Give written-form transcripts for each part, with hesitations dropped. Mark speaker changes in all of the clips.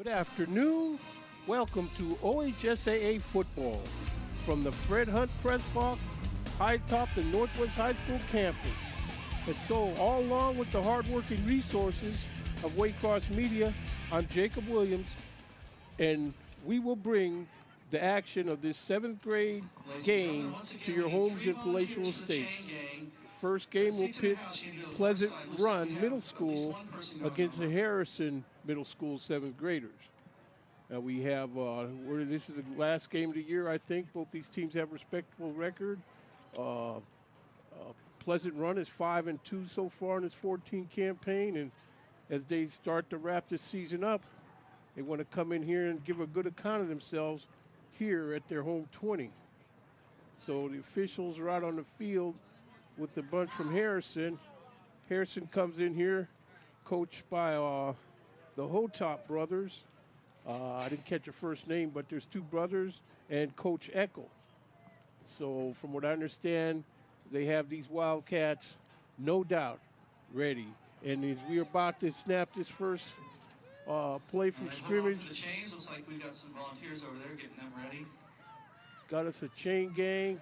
Speaker 1: Good afternoon. Welcome to OHSAA football from the Fred Hunt Press Box, high atop the Northwest High School campus. And so, all along with the hardworking resources of Waycross Media, I'm Jacob Williams, and we will bring the action of this 7th grade game to your homes in Palatial Estates. First game will pit Pleasant Run Middle School against the Harrison Middle School 7th graders. We have, this is the last game of the year, I think. Both these teams have respectable record. Pleasant Run is 5-2 so far in its 14 campaign, and as they start to wrap this season up, they want to come in here and give a good account of themselves here at their home 20. So the officials are out on the field with the bunch from Harrison. Harrison comes in here, coached by the Hotop brothers. I didn't catch your first name, but there's two brothers and Coach Eckel. So from what I understand, they have these Wildcats, no doubt, ready. And as we're about to snap this first play from scrimmage.
Speaker 2: The chains. Looks like we've got some volunteers over there getting them ready.
Speaker 1: Got us a chain gang.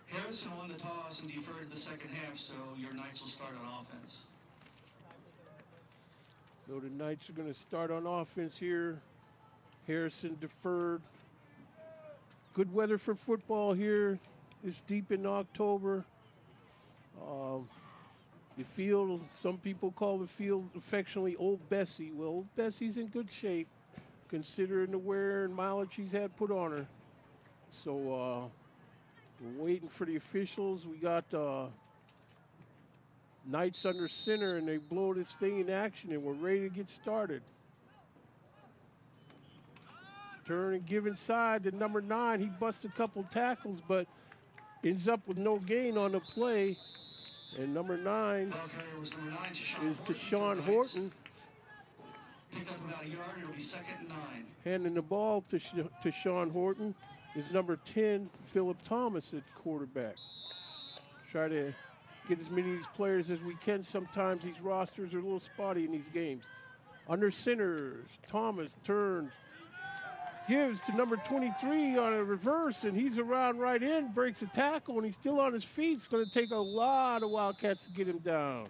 Speaker 2: Harrison won the toss and deferred the second half, so your Knights will start on offense.
Speaker 1: So the Knights are going to start on offense here. Harrison deferred. Good weather for football here. It's deep in October. The field, some people call the field affectionately Old Bessie. Well, Old Bessie's in good shape, considering the wear and mileage she's had put on her. So we're waiting for the officials. We got Knights under center, and they blow this thing in action, and we're ready to get started. Turn and give inside to number 9. He busts a couple tackles, but ends up with no gain on the play. And number 9 is Deshaun Horton.
Speaker 2: Picked up about a yard. It'll be 2nd and 9.
Speaker 1: Handing the ball to Sean Horton is number 10, Philip Thomas at quarterback. Try to get as many of these players as we can. Sometimes these rosters are a little spotty in these games. Under center, Thomas turns, gives to number 23 on a reverse, and he's around right in, breaks a tackle, and he's still on his feet. It's going to take a lot of Wildcats to get him down.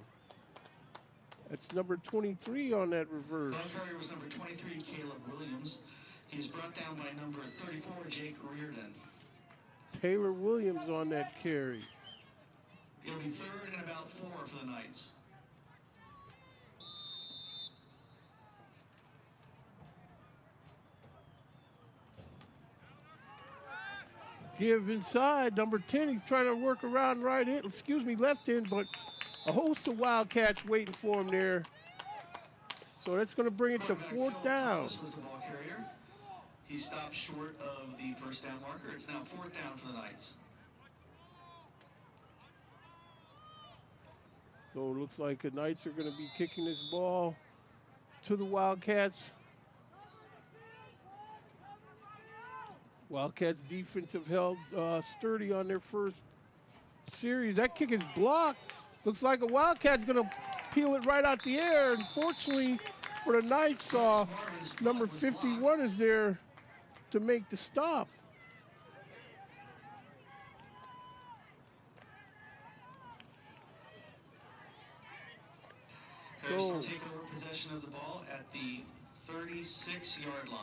Speaker 1: That's number 23 on that reverse.
Speaker 2: Ball carrier was number 23, Caleb Williams. He was brought down by number 34, Jake Reardon.
Speaker 1: Taylor Williams on that carry.
Speaker 2: It'll be 3rd and about 4 for the Knights.
Speaker 1: Give inside, number 10. He's trying to work around left end, but a host of Wildcats waiting for him there. So that's going to bring it to 4th down.
Speaker 2: Was the ball carrier. He stopped short of the first down marker. It's now 4th down for the Knights.
Speaker 1: So it looks like the Knights are going to be kicking this ball to the Wildcats. Wildcats defense have held sturdy on their first series. That kick is blocked. Looks like a Wildcat's going to peel it right out the air. Unfortunately for the Knights, number 51 is there to make the stop.
Speaker 2: Harrison taking over possession of the ball at the 36-yard line.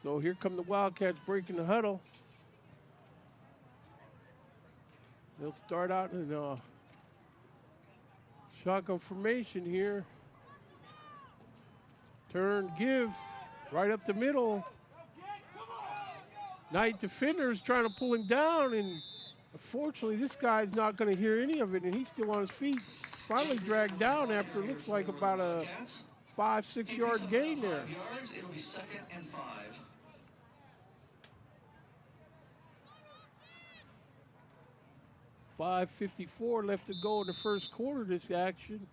Speaker 1: So here come the Wildcats breaking the huddle. They'll start out in shotgun formation here. Turn, give, right up the middle. Knight defenders trying to pull him down, and unfortunately this guy's not going to hear any of it, and he's still on his feet. Finally dragged down after it looks like about a 5-6 yard gain there.
Speaker 2: 5 yards, it'll be 2nd and 5.
Speaker 1: 5:54 left to go in the first quarter of this action.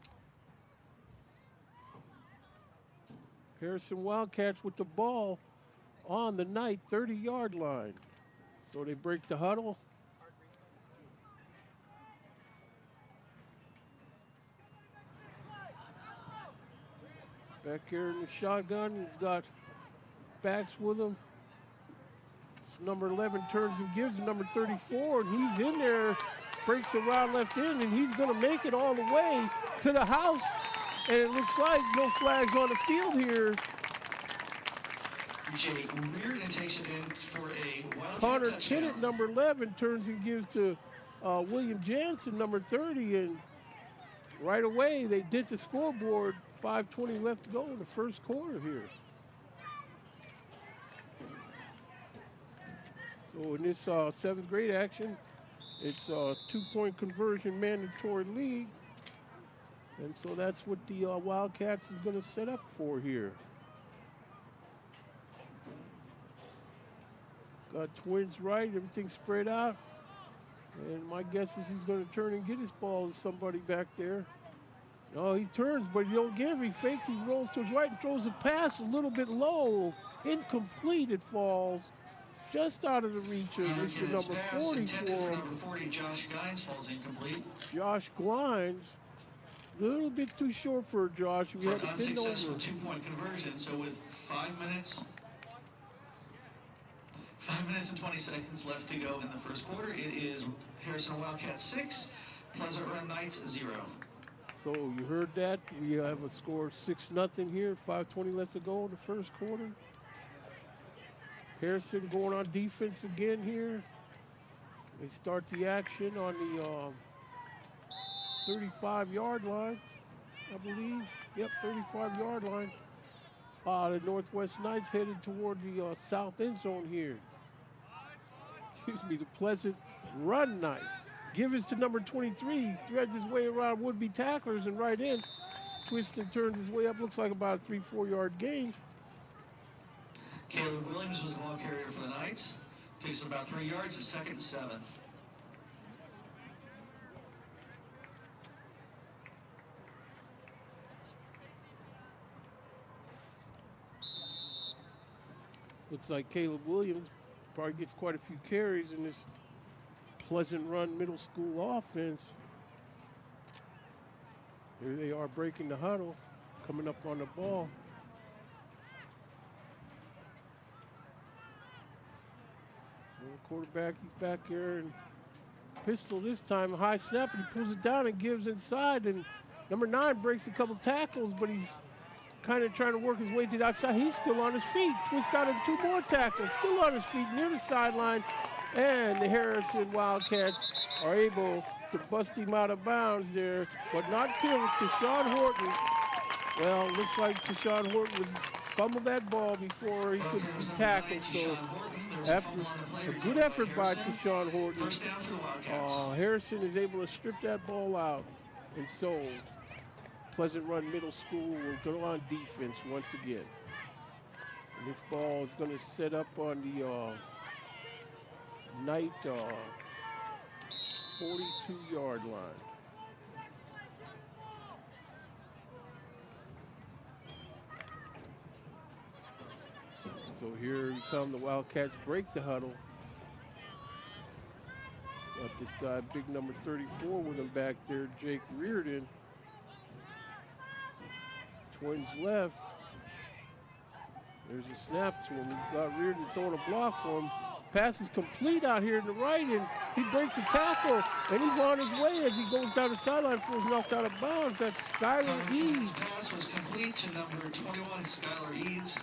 Speaker 1: Harrison Wildcats with the ball on the Knight 30-yard line. So they break the huddle. Back here in the shotgun, he's got backs with him. So number 11 turns and gives to number 34, and he's in there, breaks around left in, and he's going to make it all the way to the house. And it looks like no flags on the field here.
Speaker 2: Jake Reardon takes it in for a Wildcat
Speaker 1: Connor
Speaker 2: touchdown.
Speaker 1: Kinnett, number 11, turns and gives to William Jansen, number 30, and right away they did the scoreboard. 5:20 left to go in the first quarter here. So in this 7th grade action, it's a 2-point conversion mandatory league. And so that's what the Wildcats is going to set up for here. Got twins right, everything spread out. And my guess is he's going to turn and get his ball to somebody back there. No, he turns, but he don't give. He fakes, he rolls to his right and throws a pass a little bit low. Incomplete, it falls. Just out of the reach of Mr. Number 40 for
Speaker 2: number 40, Josh Gines, falls incomplete.
Speaker 1: Josh Glines. A little bit too short for Josh. We had to pin over.
Speaker 2: Unsuccessful 2-point conversion, so with 5 minutes and 20 seconds left to go in the first quarter, it is Harrison Wildcats 6, Pleasant Run Knights 0.
Speaker 1: So you heard that. We have a score of 6-0 here. 5:20 left to go in the first quarter. Harrison going on defense again here. They start the action on the 35-yard line, I believe. Yep, 35-yard line. The Northwest Knights headed toward the south end zone here. Excuse me, the Pleasant Run Knights. Give us to number 23. Threads his way around would-be tacklers and right in. Twists and turns his way up. Looks like about a 3-4 yard gain.
Speaker 2: Caleb Williams was the ball carrier for the Knights. Takes about 3 yards, to 2nd and 7.
Speaker 1: Looks like Caleb Williams probably gets quite a few carries in this Pleasant Run middle school offense. Here they are breaking the huddle, coming up on the ball. So the quarterback, he's back here and pistol this time, a high snap, and he pulls it down and gives inside. And number 9 breaks a couple tackles, but he's kind of trying to work his way to the outside. He's still on his feet. Twist out in 2 more tackles, still on his feet near the sideline. And the Harrison Wildcats are able to bust him out of bounds there, but not kill it. Tashawn Horton. Well, looks like Tashawn Horton was fumbled that ball before he could be tackled. So after a good effort by Tashawn Horton, Harrison is able to strip that ball out. And so Pleasant Run Middle School will go on defense once again. And this ball is going to set up on the Knight 42-yard line. So here we come, the Wildcats break the huddle. Got this guy, big number 34 with him back there, Jake Reardon. Twins left. There's a snap to him. He's got Reardon throwing a block for him. Pass is complete out here in the right, and he breaks a tackle, and he's on his way as he goes down the sideline before he's knocked out of bounds. That's Skylar Eads.
Speaker 2: The pass was complete to number 21, Skylar Eads.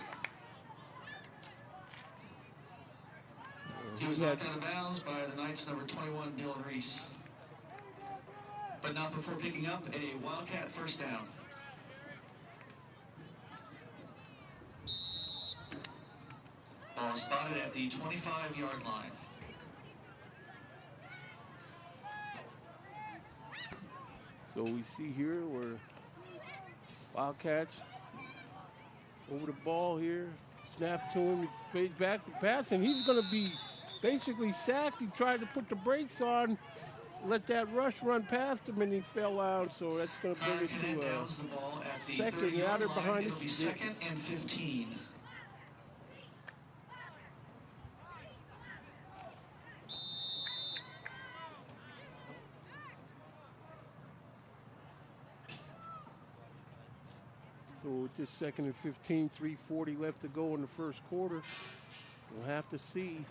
Speaker 2: He was knocked out of bounds by the Knights' number 21, Dylan Reese. But not before picking up a Wildcat first down. Ball spotted at the 25-yard line.
Speaker 1: So we see here where Wildcats over the ball here, snap to him, he fades back to pass, and he's going to be basically sacked. He tried to put the brakes on, let that rush run past him, and he fell out. So that's going to bring it to a second. Yeah, they're behind the sticks.
Speaker 2: 2nd and 15.
Speaker 1: with this 2nd and 15, 3:40 left to go in the first quarter. We'll have to see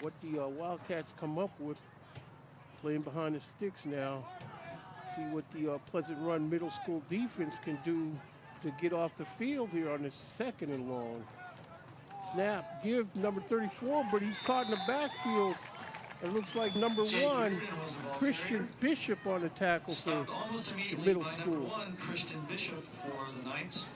Speaker 1: what the Wildcats come up with. Playing behind the sticks now. See what the Pleasant Run Middle School defense can do to get off the field here on this 2nd and long. Snap, give number 34, but he's caught in the backfield. It looks like number 1, Christian Bishop on the tackle for the middle school.
Speaker 2: Number 1, Christian Bishop for the Knights.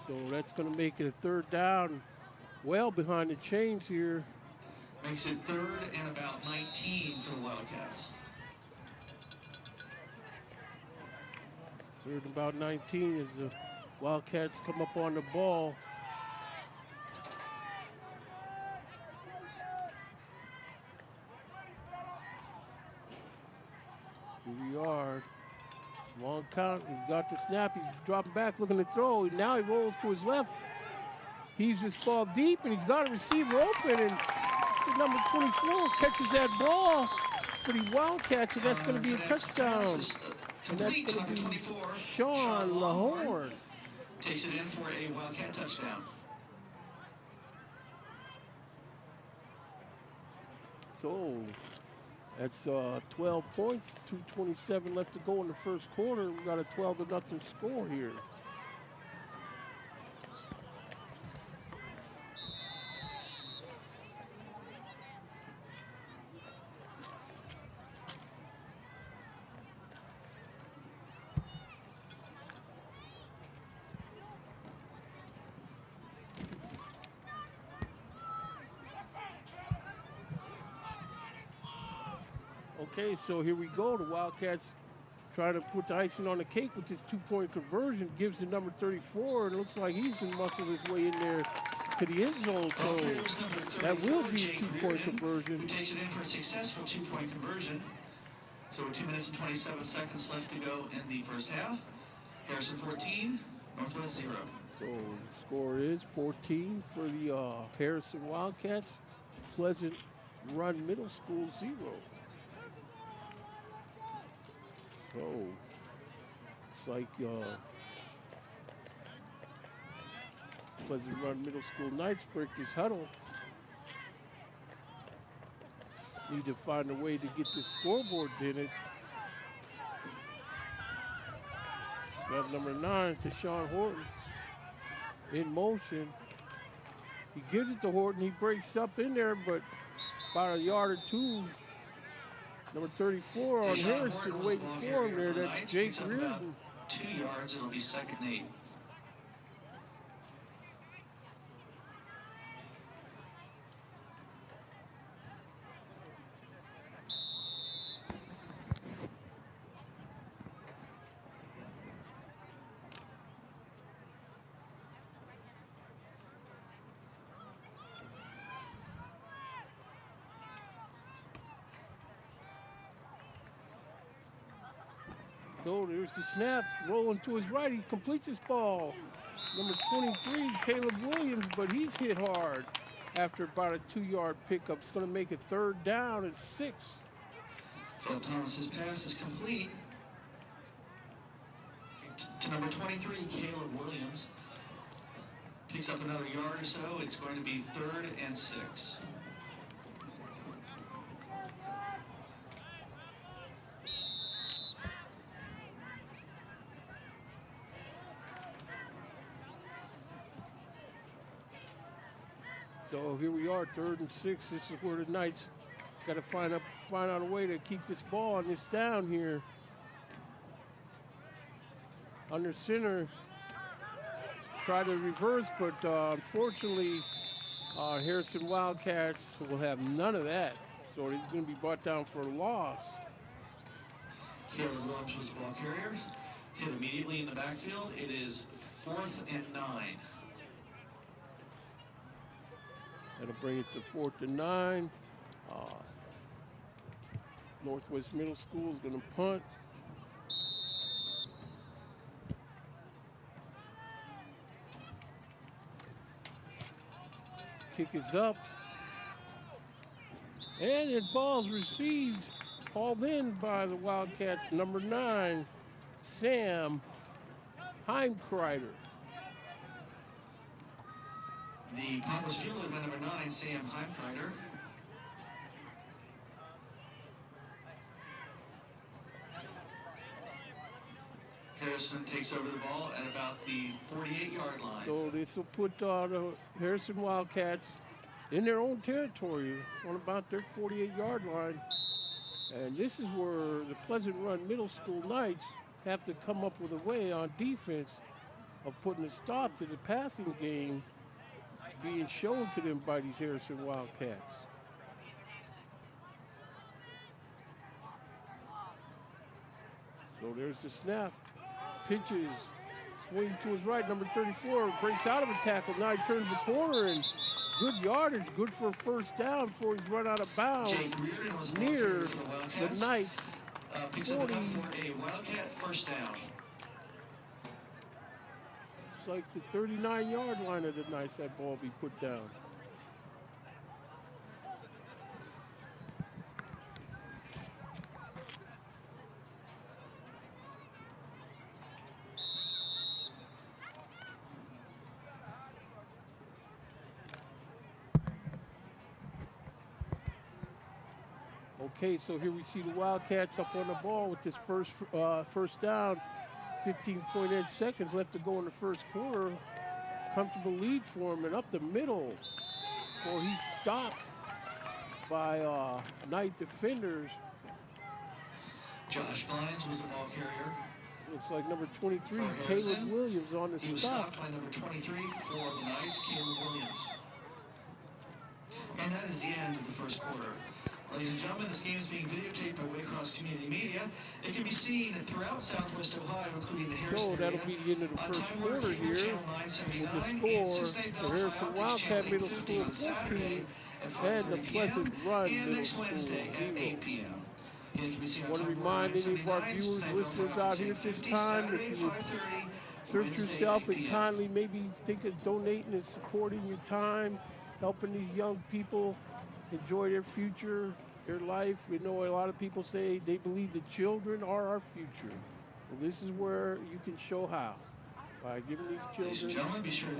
Speaker 1: So that's going to make it a 3rd down, well behind the chains here.
Speaker 2: Makes it 3rd and about 19 for the Wildcats.
Speaker 1: 3rd and about 19 as the Wildcats come up on the ball. Here we are. Long count. He's got the snap. He's dropping back, looking to throw. Now he rolls to his left. He's just ball deep, and he's got a receiver open. And number 24 catches that ball for the Wildcats, and that's going to be a touchdown. And that's going to be Sean Lahorn.
Speaker 2: Takes it in for a Wildcat touchdown.
Speaker 1: So that's 12 points, 2:27 left to go in the first quarter. We got a 12-0 score here. Okay, so here we go. The Wildcats trying to put the icing on the cake with this 2-point conversion. Gives the number 34, and it looks like he's been muscling his way in there to the end zone. So that will be a 2-point conversion.
Speaker 2: Who takes it in for a successful 2-point conversion. So 2 minutes and 27 seconds left to go in the first half. Harrison 14, Northwest 0.
Speaker 1: So the score is 14 for the Harrison Wildcats. Pleasant Run Middle School 0. So, looks like Pleasant Run Middle School Knights break this huddle. Need to find a way to get this scoreboard in it. Got number 9 to Sean Horton in motion. He gives it to Horton. He breaks up in there, but about a yard or two. Number 34 on Harrison waiting for him there. That's Jake Reardon.
Speaker 2: 2 yards, it'll be 2nd and 8.
Speaker 1: So there's the snap, rolling to his right. He completes his ball. Number 23, Caleb Williams, but he's hit hard after about a 2-yard pickup. It's going to make it 3rd down and 6.
Speaker 2: Phil Thomas's pass is complete to number 23, Caleb Williams. Picks up another yard or so. It's going to be 3rd and 6.
Speaker 1: So here we are, 3rd and 6. This is where the Knights got to find out a way to keep this ball on this down here. Under center, try to reverse, but unfortunately, Harrison Wildcats will have none of that. So he's going to be brought down for a loss.
Speaker 2: Caleb Williams was the ball carrier. Hit immediately in the backfield. It is 4th and 9.
Speaker 1: That'll bring it to 4th and 9. Northwest Middle School is going to punt. Kick is up. And it ball's received, hauled in by the Wildcats, number 9, Sam Heimkreider.
Speaker 2: The punt was fielded by number 9, Sam Heimkreider. Harrison takes over the ball at about the 48-yard line.
Speaker 1: So this will put the Harrison Wildcats in their own territory on about their 48-yard line. And this is where the Pleasant Run Middle School Knights have to come up with a way on defense of putting a stop to the passing game being shown to them by these Harrison Wildcats. So there's the snap. Pitches, swings to his right, number 34, breaks out of a tackle. Now he turns the corner and good yardage, good for a first down before he's run out of bounds near the Knight.
Speaker 2: Picks up enough for a Wildcat first down.
Speaker 1: It's like the 39-yard line of the Knights that ball be put down. Okay, so here we see the Wildcats up on the ball with this first down. 15.8 seconds left to go in the first quarter. Comfortable lead for him, and up the middle before he's stopped by Knight defenders.
Speaker 2: Josh Bynes was the ball carrier.
Speaker 1: Looks like number 23, Caleb Williams on the
Speaker 2: He was
Speaker 1: stop.
Speaker 2: stopped by number 23 for the Knights, Caleb Williams. And that is the end of the first quarter. Ladies and gentlemen, this game is being videotaped by Waycross Community Media. It can be seen throughout Southwest Ohio, including the Harrison
Speaker 1: So that'll be the end of the first quarter here with the score. The Harrison Wildcat Middle School 14 and the Pleasant Run Middle School 0. I want to remind any of our viewers, listeners out here at this time, if you would search yourself and kindly maybe think of donating and supporting your time, helping these young people enjoy their future, their life. We know a lot of people say they believe the children are our future. Well, this is where you can show how. By giving these children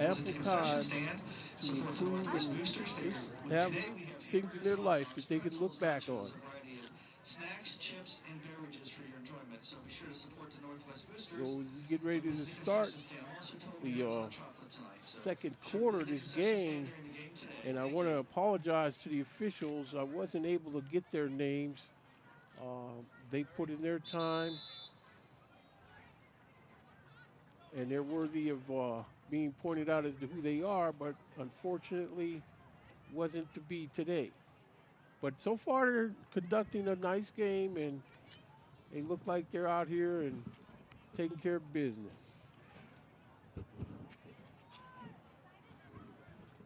Speaker 1: ample time to improve and just have things in their life that they can look back on.
Speaker 2: Snacks, chips, and beverages for your enjoyment. So be sure to support the Northwest Boosters.
Speaker 1: So we get ready to start the second quarter of this game. And I want to apologize to the officials. I wasn't able to get their names. They put in their time. And they're worthy of being pointed out as to who they are, but unfortunately wasn't to be today. But so far they're conducting a nice game, and they look like they're out here and taking care of business.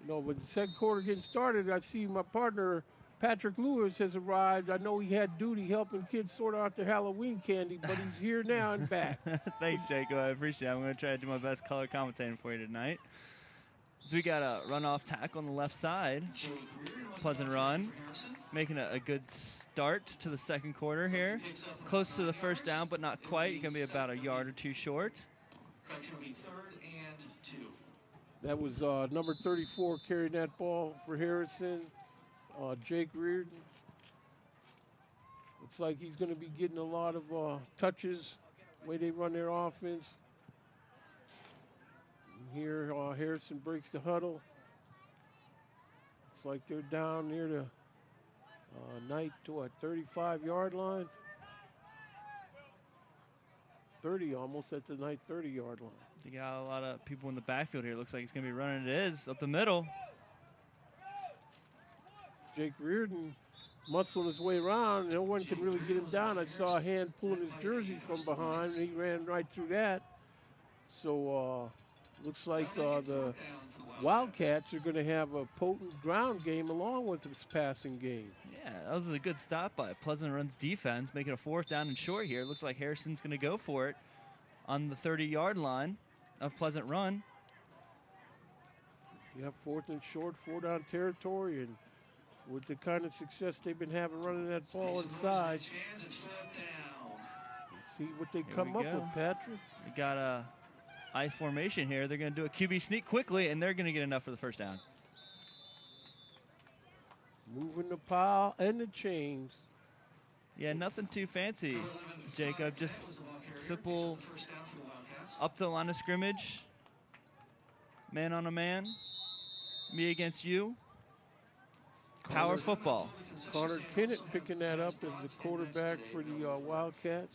Speaker 1: No, but the second quarter getting started, I see my partner, Patrick Lewis, has arrived. I know he had duty helping kids sort out their Halloween candy, but he's here now and back.
Speaker 3: Thanks, Jacob. I appreciate it. I'm going to try to do my best color commentating for you tonight. So we got a runoff tackle on the left side. Pleasant Run, making a good start to the second quarter here. Close to the first down, but not quite. You're going to be about a yard or two short.
Speaker 1: That was number 34 carrying that ball for Harrison, Jake Reardon. Looks like he's going to be getting a lot of touches, the way they run their offense. And here, Harrison breaks the huddle. Looks like they're down near the Knight to a 35-yard line. 30, almost at the Knight 30-yard line.
Speaker 3: They got a lot of people in the backfield here. Looks like he's going to be running. It is up the middle.
Speaker 1: Jake Reardon muscled his way around. No one can really get him down. I saw a hand pulling his jersey from behind, and he ran right through that. So looks like the Wildcats are going to have a potent ground game along with this passing game.
Speaker 3: Yeah, that was a good stop by Pleasant Run's defense, making a fourth down and short here. Looks like Harrison's going to go for it on the 30-yard line of Pleasant Run.
Speaker 1: You have fourth and short, 4 down territory, and with the kind of success they've been having running that ball inside.
Speaker 2: Fans, it's fourth down.
Speaker 1: See what they
Speaker 3: Here
Speaker 1: come
Speaker 3: we
Speaker 1: up
Speaker 3: go.
Speaker 1: with, Patrick.
Speaker 3: We got a I formation here. They're going to do a QB sneak quickly, and they're going to get enough for the first down.
Speaker 1: Moving the pile and the chains.
Speaker 3: Yeah, nothing too fancy, Jacob. Just simple up to the line of scrimmage. Man on a man. Me against you. Power football.
Speaker 1: Connor Kennett picking that up as the quarterback for the Wildcats.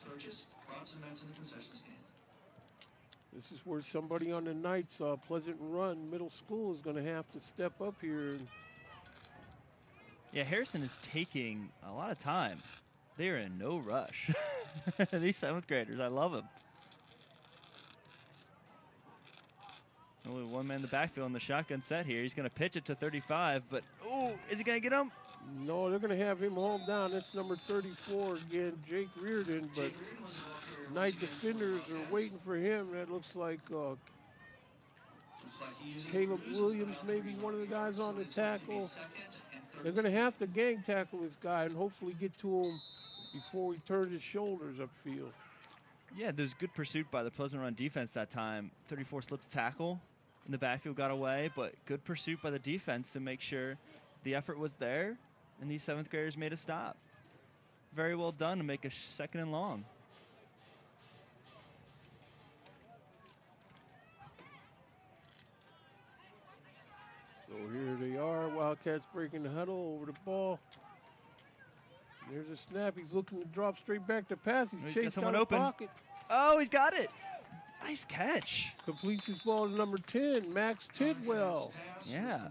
Speaker 1: This is where somebody on the Knights, Pleasant Run Middle School, is going to have to step up here.
Speaker 3: Yeah, Harrison is taking a lot of time. They are in no rush. These 7th graders, I love them. Only one man in the backfield in the shotgun set here. He's going to pitch it to 35, but, ooh, is he going to get him?
Speaker 1: No, they're going to have him home down. That's number 34 again, Jake Reardon. But Knight defenders are waiting for him. That looks like Caleb Williams, maybe one of the guys on the tackle. They're going to have to gang tackle this guy and hopefully get to him before he turns his shoulders upfield.
Speaker 3: Yeah, there's good pursuit by the Pleasant Run defense that time. 34 slipped tackle in the backfield, got away, but good pursuit by the defense to make sure the effort was there, and these 7th graders made a stop. Very well done to make a 2nd and long.
Speaker 1: So here they are, Wildcats breaking the huddle over the ball. There's a snap. He's looking to drop straight back to pass. He's
Speaker 3: got
Speaker 1: chased
Speaker 3: someone
Speaker 1: out of the
Speaker 3: open.
Speaker 1: pocket.
Speaker 3: Oh, he's got it. Nice catch.
Speaker 1: Completes his ball to number 10, Max Tidwell.
Speaker 3: Yeah.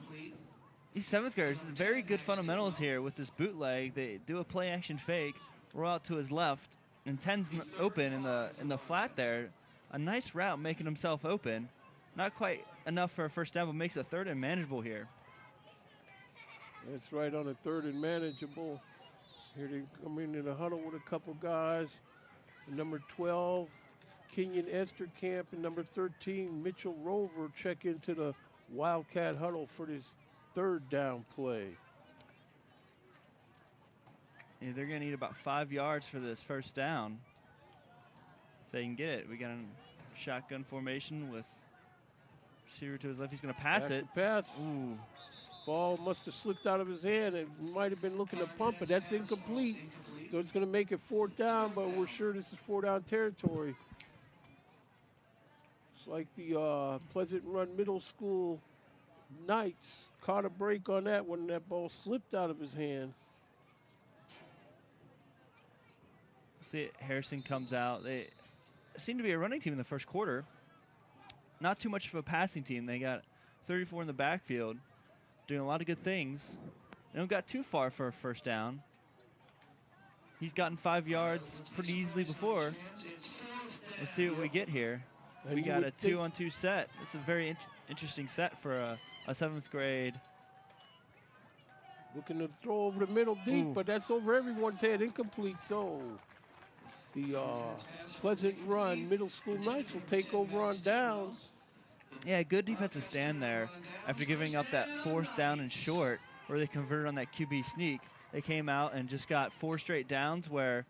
Speaker 3: These 7th graders, very good fundamentals here with this bootleg. They do a play action fake, roll out to his left, and 10's open in the flat there. A nice route making himself open. Not quite enough for a first down, but makes a 3rd and manageable here.
Speaker 1: That's right, on a 3rd and manageable. Here they come into the huddle with a couple guys. Number 12, Kenyon Esterkamp, and number 13, Mitchell Rover check into the Wildcat huddle for this 3rd down play.
Speaker 3: Yeah, they're going to need about 5 yards for this first down. If they can get it. We got a shotgun formation with receiver to his left. He's going to pass it.
Speaker 1: Pass.
Speaker 3: Ooh.
Speaker 1: Ball must have slipped out of his hand. It might have been looking to pump it. That's incomplete. So it's going to make it 4th down, but we're sure this is 4th down territory. It's like the Pleasant Run Middle School Knights caught a break on that when that ball slipped out of his hand.
Speaker 3: See, Harrison comes out. They seem to be a running team in the first quarter. Not too much of a passing team. They got 34 in the backfield, doing a lot of good things. They don't got too far for a first down. He's gotten 5 yards pretty easily before. Let's see what we get here. We got a 2-on-2 set. It's a very interesting set for a 7th grade.
Speaker 1: Looking to throw over the middle deep,
Speaker 3: Ooh.
Speaker 1: but that's over everyone's head. Incomplete. So the Pleasant Run Middle School Knights will take over on downs.
Speaker 3: Yeah, good defensive stand there after giving up that 4th down and short where they converted on that QB sneak. They came out and just got 4 straight downs where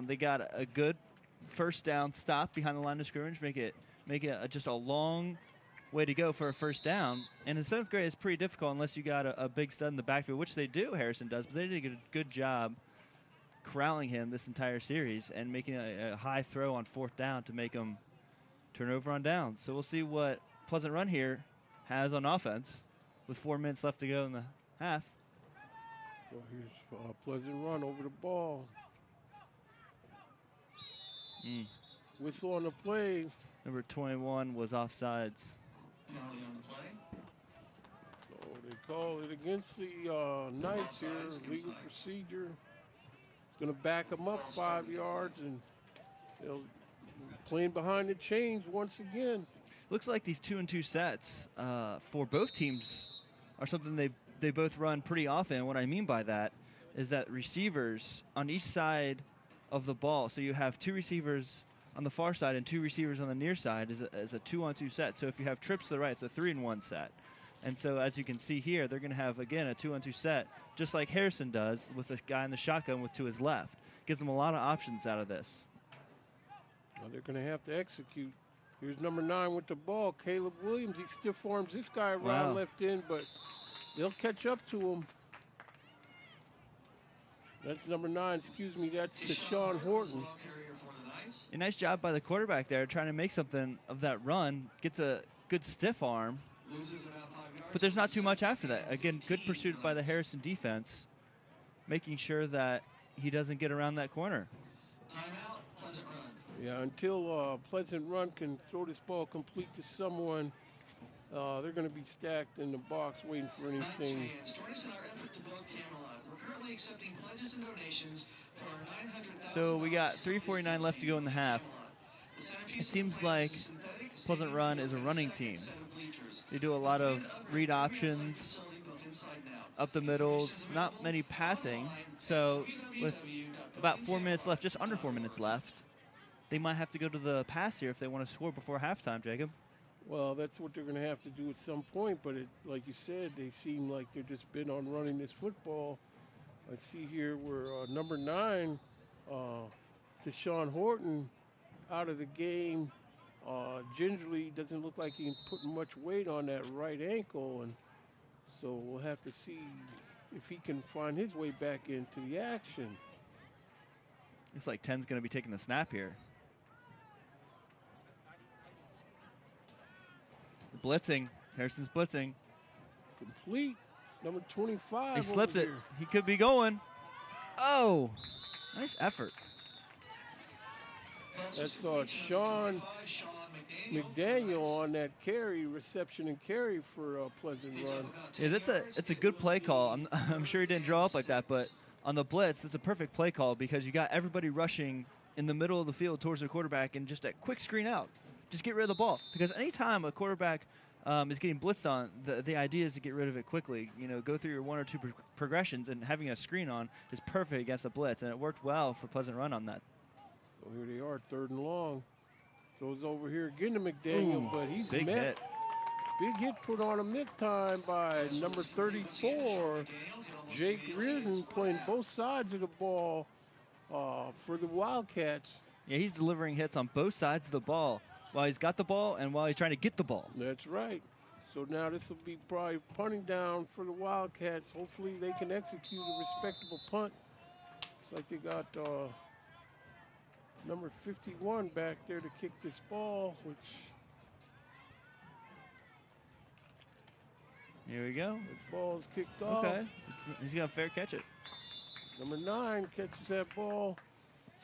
Speaker 3: they got a good first down stop behind the line of scrimmage, make it just a long way to go for a first down. And in 7th grade, it's pretty difficult unless you got a big stud in the backfield, which they do, Harrison does, but they did a good job corralling him this entire series and making a high throw on 4th down to make him turn over on downs. So we'll see what Pleasant Run here has on offense with 4 minutes left to go in the half.
Speaker 1: So here's Pleasant Run over the ball. Whistle on the play.
Speaker 3: Number 21 was offsides.
Speaker 1: So they call it against the Knights here, legal procedure. It's going to back them up 5 yards, and they'll playing behind the chains once again.
Speaker 3: Looks like these 2-on-2 sets for both teams are something they both run pretty often. What I mean by that is that receivers on each side of the ball, so you have 2 receivers on the far side and 2 receivers on the near side is a 2-on-2 set. So if you have trips to the right, it's a 3-and-1 set. And so as you can see here, they're going to have, again, a 2-on-2 set, just like Harrison does with the guy in the shotgun to his left. Gives them a lot of options out of this.
Speaker 1: Well, they're going to have to execute. Here's number 9 with the ball, Caleb Williams. He stiff arms this guy around left in, but they'll catch up to him. That's number 9, excuse me, that's Deshaun Horton.
Speaker 3: A nice job by the quarterback there, trying to make something of that run. Gets a good stiff arm, but there's not too much after that. Again, good pursuit by the Harrison defense, making sure that he doesn't get around that corner.
Speaker 1: Yeah, until Pleasant Run can throw this ball complete to someone, they're going to be stacked in the box waiting for anything.
Speaker 3: So we got 3:49 left to go in the half. It seems like Pleasant Run is a running team. They do a lot of read options, up the middles, not many passing. So with about 4 minutes left, just under 4 minutes left, they might have to go to the pass here if they want to score before halftime, Jacob.
Speaker 1: Well, that's what they're going to have to do at some point, but like you said, they seem like they're just bent on running this football. I see here where number 9, Deshaun Horton, out of the game. Gingerly doesn't look like he can put much weight on that right ankle, and so we'll have to see if he can find his way back into the action.
Speaker 3: Looks like 10's going to be taking the snap here. Blitzing. Harrison's blitzing.
Speaker 1: Complete. Number 25.
Speaker 3: He slips it.
Speaker 1: Here.
Speaker 3: He could be going. Oh, nice effort.
Speaker 1: That's Sean McDaniel on that carry, reception and carry for Pleasant Run.
Speaker 3: Yeah, it's a good play call. I'm sure he didn't draw up like that, but on the blitz, it's a perfect play call because you got everybody rushing in the middle of the field towards the quarterback and just a quick screen out. Just get rid of the ball. Because anytime a quarterback is getting blitzed on, the idea is to get rid of it quickly. You know, go through your 1 or 2 progressions, and having a screen on is perfect against a blitz, and it worked well for Pleasant Run on that.
Speaker 1: So here they are, 3rd and long. Throws over here again to McDaniel, but he's
Speaker 3: big
Speaker 1: met.
Speaker 3: Hit.
Speaker 1: Big hit put on him mid-time by number 34, Jake Reardon, playing both sides of the ball for the Wildcats.
Speaker 3: Yeah, he's delivering hits on both sides of the ball while he's got the ball and while he's trying to get the ball.
Speaker 1: That's right. So now this will be probably punting down for the Wildcats. Hopefully they can execute a respectable punt. It's like they got number 51 back there to kick this ball, which...
Speaker 3: Here we go.
Speaker 1: The ball's kicked off.
Speaker 3: Okay. He's going to fair catch it.
Speaker 1: Number 9 catches that ball.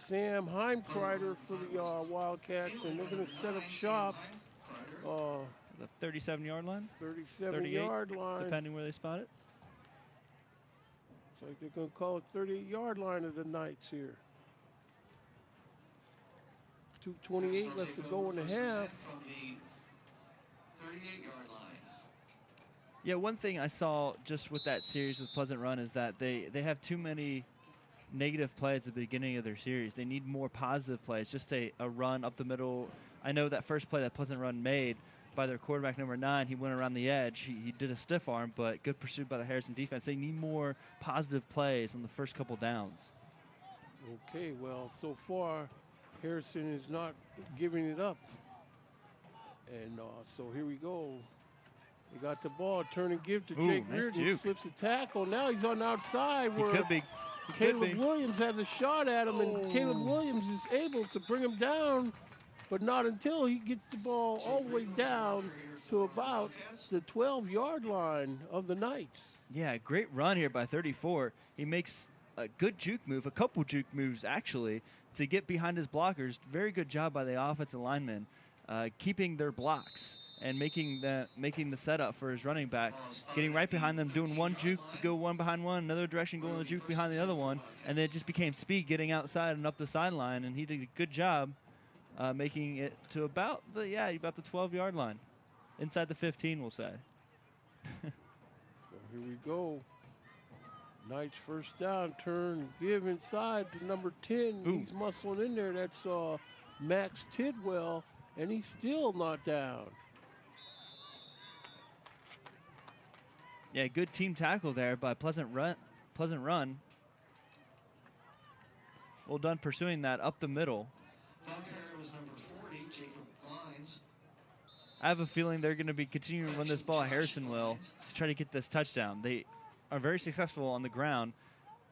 Speaker 1: Sam Heimkreider for the Wildcats, and they're going to set up shop.
Speaker 3: The 37-yard line?
Speaker 1: 37-yard line.
Speaker 3: Depending where they spot it.
Speaker 1: It's like they're going to call it 38-yard line of the Knights here. 2:28 left to go in the half.
Speaker 3: Yeah, one thing I saw just with that series with Pleasant Run is that they have too many negative plays at the beginning of their series. They need more positive plays, just a run up the middle. I know that first play that Pleasant Run made by their quarterback, number 9, he went around the edge. He did a stiff arm, but good pursuit by the Harrison defense. They need more positive plays on the first couple downs.
Speaker 1: Okay, well, so far, Harrison is not giving it up. And so here we go. He got the ball, turn and give to Jake
Speaker 3: nice
Speaker 1: Reardon.
Speaker 3: juke.
Speaker 1: Slips a tackle. Now he's on the outside where Caleb Williams has a shot at him, and Caleb Williams is able to bring him down, but not until he gets the ball all the way down to about the 12-yard line of the Knights.
Speaker 3: Yeah, great run here by 34. He makes a good juke move, a couple juke moves actually, to get behind his blockers. Very good job by the offensive linemen, keeping their blocks and making the setup for his running back, getting right behind them, doing one juke, go one behind one, another direction, going the juke behind the other one, and then it just became speed getting outside and up the sideline, and he did a good job making it to about the 12-yard line, inside the 15, we'll say.
Speaker 1: So here we go. Knights first down, turn, give inside to number 10. He's muscling in there. That's Max Tidwell, and he's still not down.
Speaker 3: Yeah, good team tackle there by Pleasant Run. Well done pursuing that up the middle.
Speaker 2: Ball carrier was number 40, Jacob Glines.
Speaker 3: I have a feeling they're going to be continuing to run this ball. Harrison will to try to get this touchdown. They are very successful on the ground,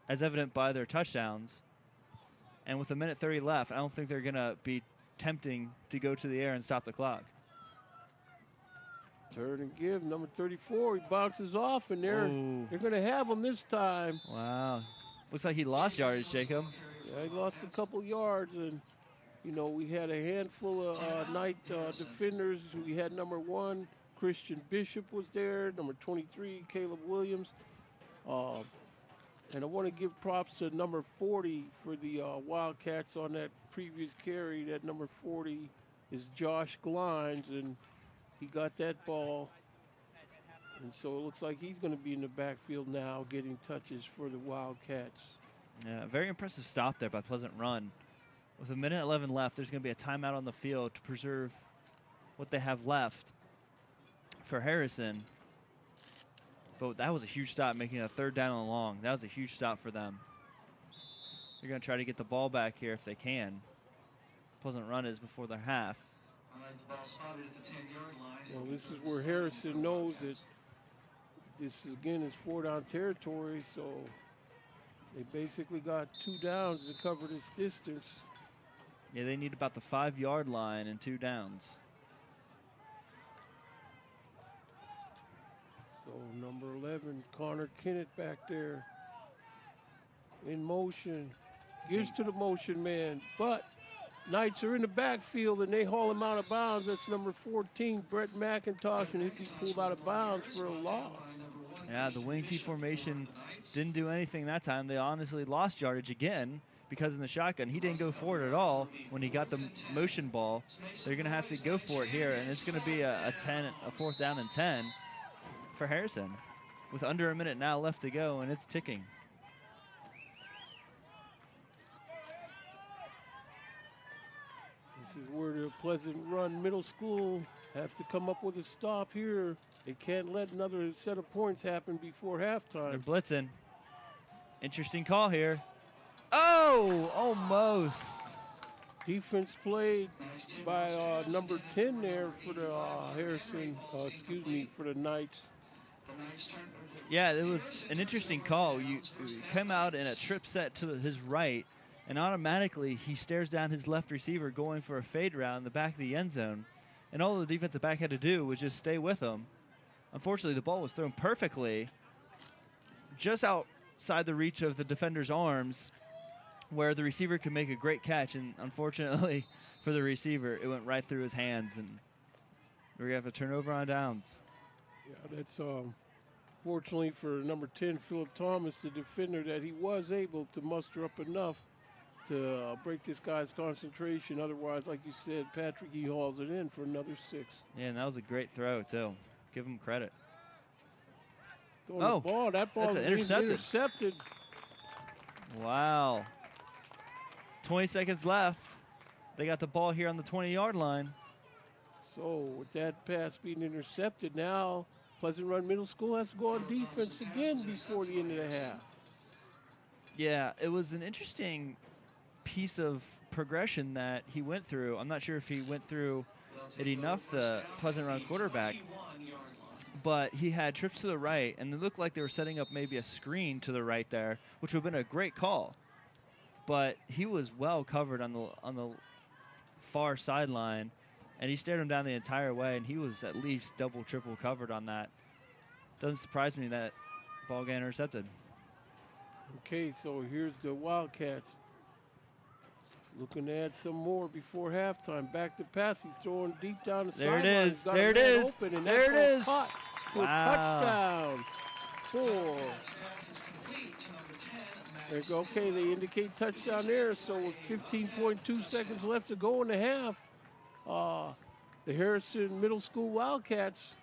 Speaker 3: as evident by their touchdowns. And with 1:30 left, I don't think they're going to be tempting to go to the air and stop the clock.
Speaker 1: Turn and give, number 34. He bounces off, and they're going to have him this time.
Speaker 3: Wow. Looks like he lost yardage, Jacob.
Speaker 1: Yeah, he lost a couple yards, and, you know, we had a handful of Knight defenders. We had number 1, Christian Bishop was there, number 23, Caleb Williams. And I want to give props to number 40 for the Wildcats on that previous carry. That number 40 is Josh Glines, and he got that ball. And so it looks like he's going to be in the backfield now getting touches for the Wildcats.
Speaker 3: Yeah, very impressive stop there by Pleasant Run. With 1:11 left, there's going to be a timeout on the field to preserve what they have left for Harrison. But that was a huge stop, making a 3rd down and long. That was a huge stop for them. They're going to try to get the ball back here if they can. Pleasant Run is before their half.
Speaker 2: The ball spotted at the 10-yard line.
Speaker 1: Well, this is where Harrison knows that this, again, is 4-down territory, so they basically got 2 downs to cover this distance.
Speaker 3: Yeah, they need about the 5-yard line and 2 downs.
Speaker 1: So number 11, Connor Kennett back there in motion. Gives to the motion man, but Knights are in the backfield and they haul him out of bounds. That's number 14, Brett McIntosh, and he'd be pulled out of bounds for a loss.
Speaker 3: Yeah, the wing T formation didn't do anything that time. They honestly lost yardage again because in the shotgun, he didn't go for it at all when he got the motion ball. They're going to have to go for it here, and it's going to be a 4th down and 10 for Harrison with under a minute now left to go, and it's ticking.
Speaker 1: This is where the Pleasant Run Middle School has to come up with a stop here. They can't let another set of points happen before
Speaker 3: They're
Speaker 1: halftime.
Speaker 3: blitzing. Interesting call here. Oh, almost.
Speaker 1: Defense played by number 10 there for the for the Knights.
Speaker 3: Yeah, it was an interesting call. You come out in a trip set to his right, and automatically he stares down his left receiver going for a fade route in the back of the end zone. And all the defensive back had to do was just stay with him. Unfortunately, the ball was thrown perfectly just outside the reach of the defender's arms where the receiver could make a great catch. And unfortunately for the receiver, it went right through his hands. And we're going to have a turnover on downs.
Speaker 1: Yeah, that's fortunately for number 10, Philip Thomas, the defender, that he was able to muster up enough to break this guy's concentration. Otherwise, like you said, Patrick, he hauls it in for another 6.
Speaker 3: Yeah, and that was a great throw, too. Give him credit.
Speaker 1: The ball, that ball was intercepted.
Speaker 3: Wow. 20 seconds left. They got the ball here on the 20-yard line.
Speaker 1: So with that pass being intercepted, now Pleasant Run Middle School has to go on defense again before the end of the half.
Speaker 3: Yeah, it was an interesting piece of progression that he went through. I'm not sure if he went through it enough, the Pleasant Run quarterback, but he had trips to the right, and it looked like they were setting up maybe a screen to the right there, which would have been a great call. But he was well covered on the far sideline, and he stared him down the entire way, and he was at least double, triple covered on that. Doesn't surprise me that ball got intercepted.
Speaker 1: Okay, so here's the Wildcats looking to add some more before halftime. Back to pass. He's throwing deep down the sideline.
Speaker 3: There it is.
Speaker 1: Got
Speaker 3: There it is.
Speaker 1: Open, and
Speaker 3: there it is.
Speaker 1: Caught for a touchdown. 4. There you go. Okay, they indicate touchdown there. So with 15.2 seconds left to go in the half, the Harrison Middle School Wildcats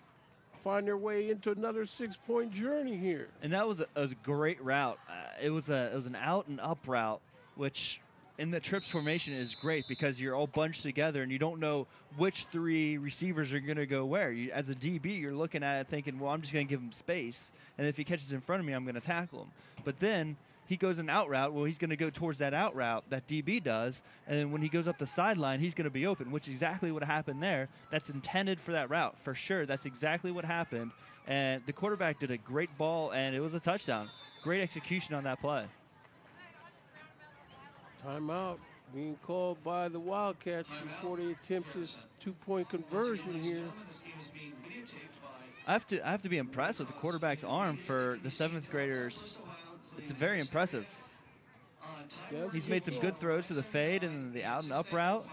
Speaker 1: find their way into another 6-point journey here.
Speaker 3: And that was a great route. It was an out and up route, which in the trips formation is great because you're all bunched together and you don't know which 3 receivers are going to go where. As a DB, you're looking at it thinking, well, I'm just going to give him space, and if he catches in front of me, I'm going to tackle him. But then he goes an out route, well, he's going to go towards that out route that DB does, and then when he goes up the sideline, he's going to be open, which is exactly what happened there. That's intended for that route, for sure. That's exactly what happened, and the quarterback did a great ball, and it was a touchdown. Great execution on that play.
Speaker 1: Timeout being called by the Wildcats before they attempt this 2-point conversion here.
Speaker 3: I have to be impressed with the quarterback's arm for the 7th graders. It's very impressive. He's made some good throws to the fade and the out and up route.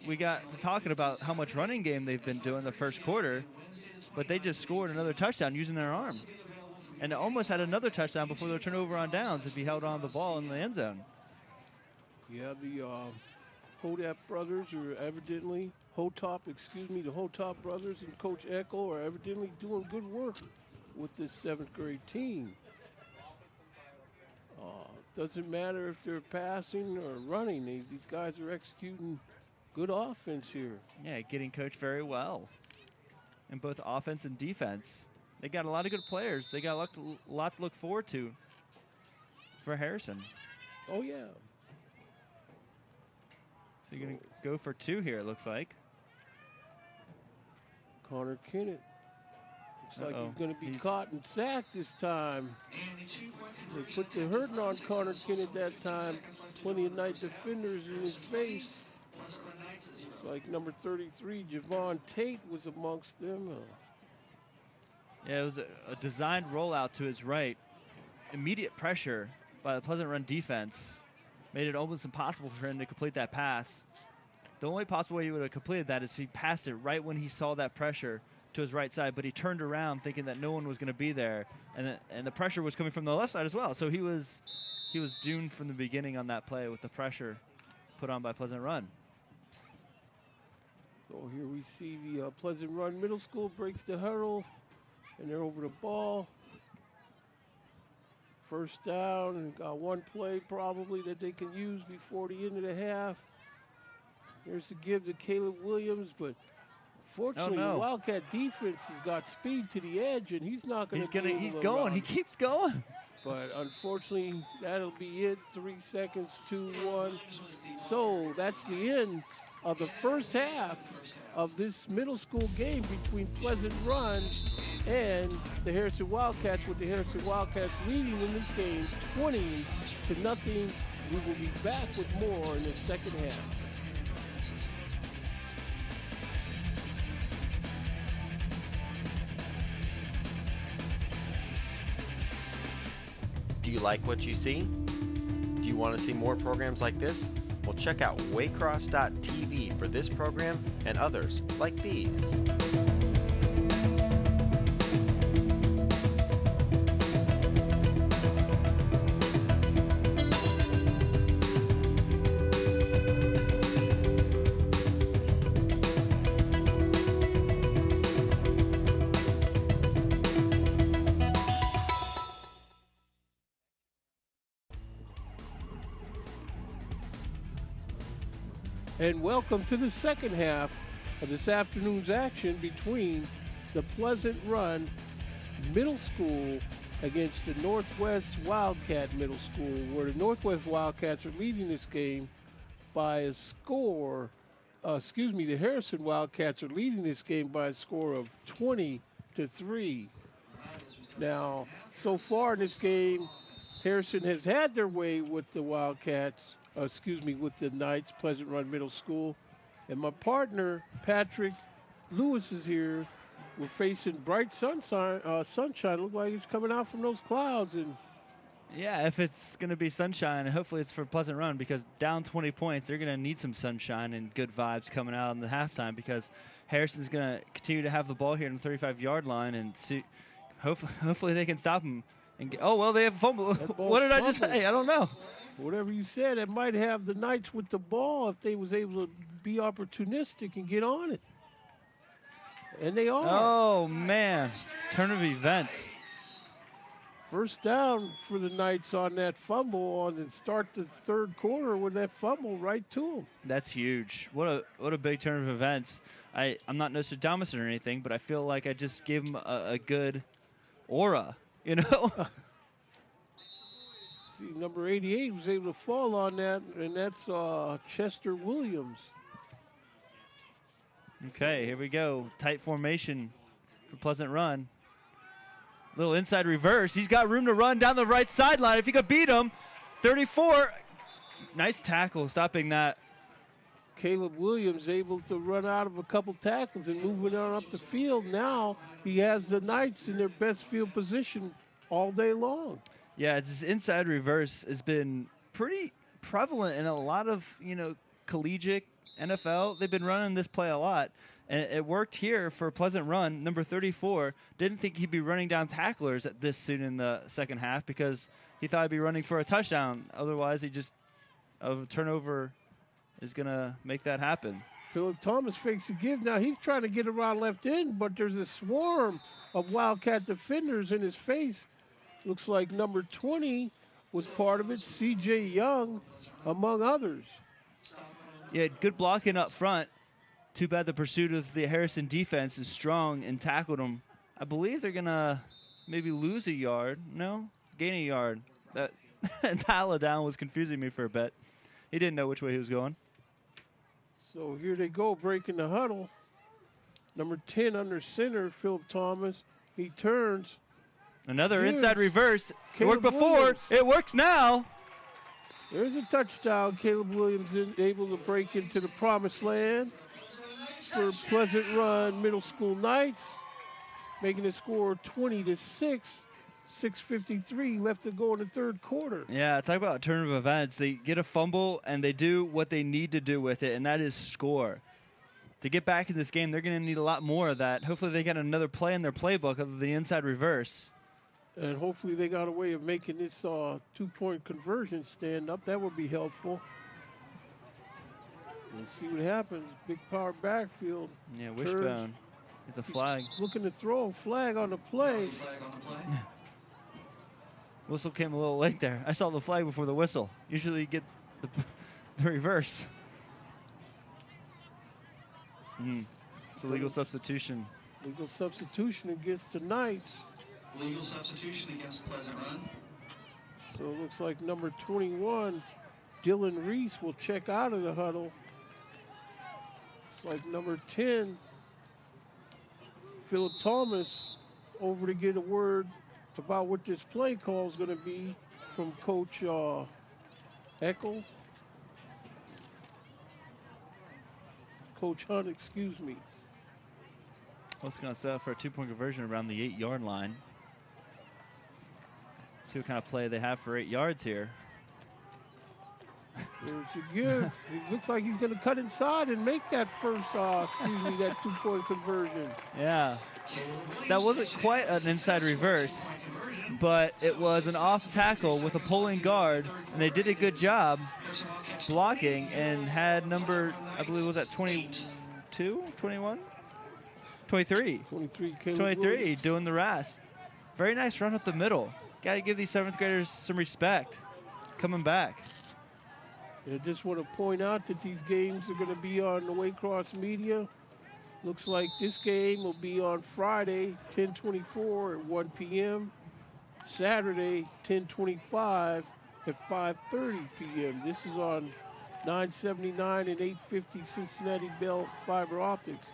Speaker 3: We got to talking about how much running game they've been doing the first quarter, but they just scored another touchdown using their arm. And almost had another touchdown before their turnover on downs if he held on the ball in the end zone.
Speaker 1: Yeah, the Hodap brothers are evidently, the Hotop brothers and Coach Eckel are evidently doing good work with this 7th grade team. Doesn't matter if they're passing or running. These guys are executing good offense here.
Speaker 3: Yeah, getting coached very well in both offense and defense. They got a lot of good players. They got a lot to look forward to for Harrison.
Speaker 1: Oh, yeah.
Speaker 3: So you're going to go for 2 here, it looks like.
Speaker 1: Connor Kennett. Looks like he's going to be caught and sacked this time. They put the hurting on Connor Kennett that time. Plenty of night defenders in his face. It's like number 33, Javon Tate, was amongst them.
Speaker 3: Yeah, it was a designed rollout to his right. Immediate pressure by the Pleasant Run defense made it almost impossible for him to complete that pass. The only possible way he would have completed that is if he passed it right when he saw that pressure to his right side, but he turned around thinking that no one was going to be there, and the pressure was coming from the left side as well. So he was doomed from the beginning on that play with the pressure put on by Pleasant Run.
Speaker 1: So here we see the Pleasant Run Middle School breaks the huddle, and they're over the ball. First down, and got one play probably that they can use before the end of the half. Here's the give to Caleb Williams, but fortunately, the Wildcat defense has got speed to the edge, and he's not going to.
Speaker 3: He's going. He keeps going.
Speaker 1: But unfortunately, that'll be it. 3 seconds, 2-1. So that's the end of the first half of this middle school game between Pleasant Run and the Harrison Wildcats, with the Harrison Wildcats leading in this game 20-0. We will be back with more in the second half.
Speaker 4: Do you like what you see? Do you want to see more programs like this? Well, check out waycross.tv for this program and others like these.
Speaker 1: And welcome to the second half of this afternoon's action between the Pleasant Run Middle School against the Northwest Wildcat Middle School, where the Northwest Wildcats are leading this game by a score. The Harrison Wildcats are leading this game by a score of 20-3. Now, so far in this game, Harrison has had their way with the Wildcats. With the Knights, Pleasant Run Middle School. And my partner, Patrick Lewis, is here. We're facing bright sunshine. Look like it's coming out from those clouds. And
Speaker 3: yeah, if it's going to be sunshine, hopefully it's for Pleasant Run, because down 20 points, they're going to need some sunshine and good vibes coming out in the halftime, because Harrison's going to continue to have the ball here in the 35-yard line, and hopefully they can stop him. And they have a fumble. What did I just say? I don't know.
Speaker 1: Whatever you said, it might have the Knights with the ball if they was able to be opportunistic and get on it. And they are.
Speaker 3: Oh, man. Turn of events.
Speaker 1: First down for the Knights on that fumble on the start the third quarter with that fumble right to them.
Speaker 3: That's huge. What a big turn of events. I'm not Nostradamus or anything, but I feel like I just gave him a good aura, you know?
Speaker 1: See, number 88 was able to fall on that, and that's Chester Williams.
Speaker 3: Okay, here we go. Tight formation for Pleasant Run. Little inside reverse. He's got room to run down the right sideline. If he could beat him, 34. Nice tackle, stopping that.
Speaker 1: Caleb Williams able to run out of a couple tackles and moving on up the field. Now he has the Knights in their best field position all day long.
Speaker 3: Yeah, it's this inside reverse has been pretty prevalent in a lot of, collegiate NFL. They've been running this play a lot. And it worked here for Pleasant Run. Number 34 didn't think he'd be running down tacklers at this soon in the second half because he thought he'd be running for a touchdown. Otherwise, a turnover is going to make that happen.
Speaker 1: Philip Thomas fakes a give. Now he's trying to get around left end, but there's a swarm of Wildcat defenders in his face. Looks like number 20 was part of it, C.J. Young, among others.
Speaker 3: Yeah, good blocking up front. Too bad the pursuit of the Harrison defense is strong and tackled him. I believe they're going to maybe lose a yard. No? Gain a yard. That Tyler down was confusing me for a bit. He didn't know which way he was going.
Speaker 1: So here they go, breaking the huddle. Number 10 under center, Philip Thomas. He turns.
Speaker 3: Another
Speaker 1: Here's
Speaker 3: inside reverse. It
Speaker 1: Caleb
Speaker 3: worked before.
Speaker 1: Williams.
Speaker 3: It works now.
Speaker 1: There's a touchdown. Caleb Williams able to break into the promised land for Pleasant Run Middle School Knights, making the score 20-6. 6:53 left to go in the third quarter.
Speaker 3: Yeah, talk about a turn of events. They get a fumble, and they do what they need to do with it, and that is score. To get back in this game, they're going to need a lot more of that. Hopefully they get another play in their playbook of the inside reverse.
Speaker 1: And hopefully they got a way of making this two-point conversion stand up. That would be helpful. We'll see what happens. Big power backfield.
Speaker 3: Yeah, wishbone. It's a flag.
Speaker 1: Looking to throw a flag on the play.
Speaker 3: Whistle came a little late there. I saw the flag before the whistle. Usually you get the reverse. It's a legal substitution.
Speaker 1: Legal substitution against the Knights.
Speaker 2: Legal substitution against Pleasant Run.
Speaker 1: So it looks like number 21, Dylan Reese, will check out of the huddle. It's like number 10, Philip Thomas, over to get a word about what this play call is going to be from Coach Eckel. Coach Hunt, excuse me.
Speaker 3: What's going to set up for a two-point conversion around the 8-yard line. See what kind of play they have for 8 yards here.
Speaker 1: There's a give. It looks like he's going to cut inside and make that first, that two-point conversion.
Speaker 3: Yeah. That wasn't quite an inside reverse, but it was an off tackle with a pulling guard, and they did a good job blocking and had number, I believe, was that 22, 21? 23. 23 doing the rest. Very nice run up the middle. Got to give these 7th graders some respect coming back.
Speaker 1: And I just want to point out that these games are going to be on the Waycross Media. Looks like this game will be on Friday, 10/24 at 1 p.m. Saturday, 10/25 at 5:30 p.m. This is on 979 and 850 Cincinnati Bell Fiber Optics.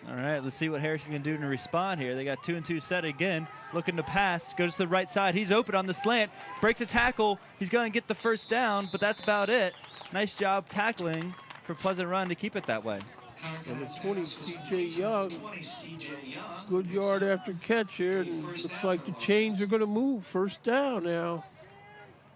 Speaker 3: All right, let's see what Harrison can do to respond here. They got 2-2 set again, looking to pass, goes to the right side. He's open on the slant, breaks a tackle. He's going to get the first down, but that's about it. Nice job tackling for Pleasant Run to keep it that way.
Speaker 1: And the 20, C.J. Young. Good yard after catch here, and looks like the chains are going to move. First down now.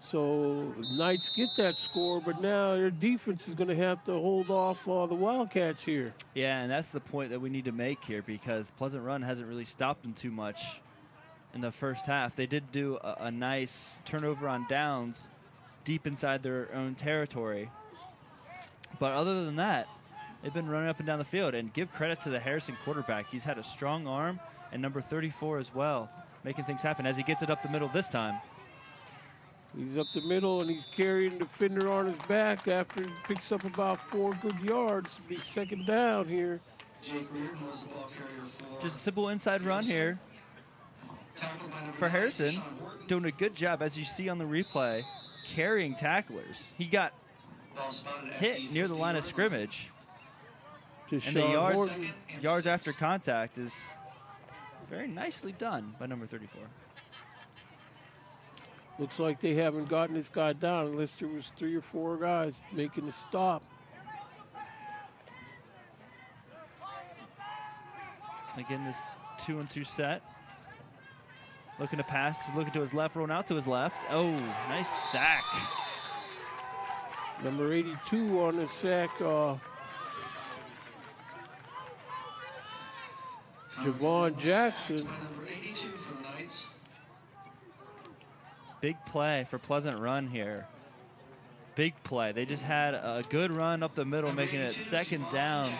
Speaker 1: So Knights get that score, but now their defense is going to have to hold off the Wildcats here.
Speaker 3: Yeah, and that's the point that we need to make here because Pleasant Run hasn't really stopped them too much in the first half. They did do a nice turnover on downs deep inside their own territory. But other than that, they've been running up and down the field. And give credit to the Harrison quarterback. He's had a strong arm, and number 34 as well. making things happen as he gets it up the middle this time.
Speaker 1: He's up the middle, and he's carrying the defender on his back after he picks up about 4 good yards. It'll be second down here.
Speaker 2: Jake Reardon was the ball carrier for
Speaker 3: Just a simple inside run here for Harrison, doing a good job, as you see on the replay, carrying tacklers. He got hit near the line of scrimmage, and the yards after contact is very nicely done by number 34.
Speaker 1: Looks like they haven't gotten this guy down unless there was 3 or 4 guys making the stop.
Speaker 3: Again, this 2-on-2 set. Looking to pass, looking to his left, rolling out to his left. Oh, nice sack.
Speaker 1: Number 82 on the sack, Javon Jackson.
Speaker 2: Number 82 for the Knights.
Speaker 3: Big play for Pleasant Run here. Big play. They just had a good run up the middle, making it second down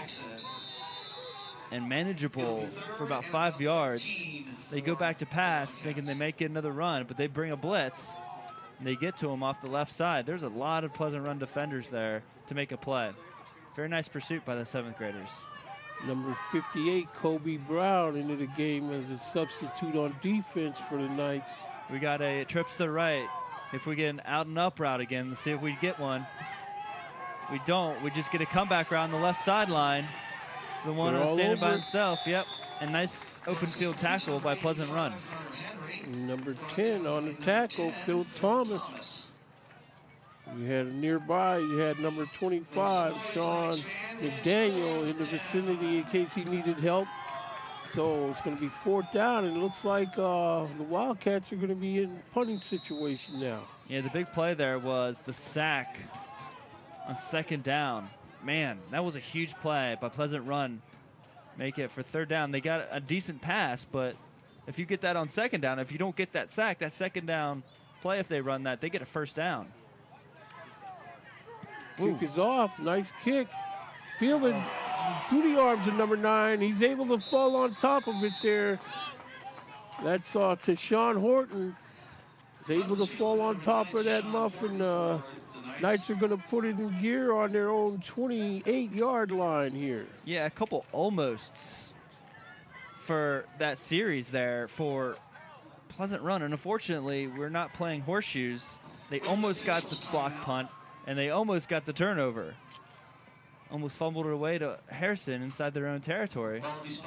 Speaker 3: and manageable for about 5 yards. They go back to pass, thinking they might get another run, but they bring a blitz, and they get to him off the left side. There's a lot of Pleasant Run defenders there to make a play. Very nice pursuit by the 7th graders.
Speaker 1: Number 58, Kobe Brown, into the game as a substitute on defense for the Knights.
Speaker 3: We got a trip to the right. If we get an out and up route again, let's see if we get one. We don't. We just get a comeback route on the left sideline. The one
Speaker 1: They're all
Speaker 3: standing by
Speaker 1: over.
Speaker 3: himself. Yep. And nice open field tackle by Pleasant Run.
Speaker 1: Number 10 on the tackle, Phil Thomas. You had nearby, you had number 25, Sean McDaniel, in the vicinity in case he needed help. So it's going to be 4th down, and it looks like the Wildcats are going to be in punting situation now.
Speaker 3: Yeah, the big play there was the sack on 2nd down. Man, that was a huge play by Pleasant Run. Make it for 3rd down. They got a decent pass, but if you get that on 2nd down, if you don't get that sack, that 2nd down play, if they run that, they get a 1st down.
Speaker 1: Kick is off. Nice kick. Fielded through the arms of number 9. He's able to fall on top of it there. That's Tashawn Horton. He's able to fall on top of that muffin. Knights are going to put it in gear on their own 28-yard line here.
Speaker 3: Yeah, a couple almosts for that series there for Pleasant Run. And unfortunately, we're not playing horseshoes. They almost got the block punt, and they almost got the turnover. Almost fumbled it away to Harrison inside their own territory.
Speaker 1: Looks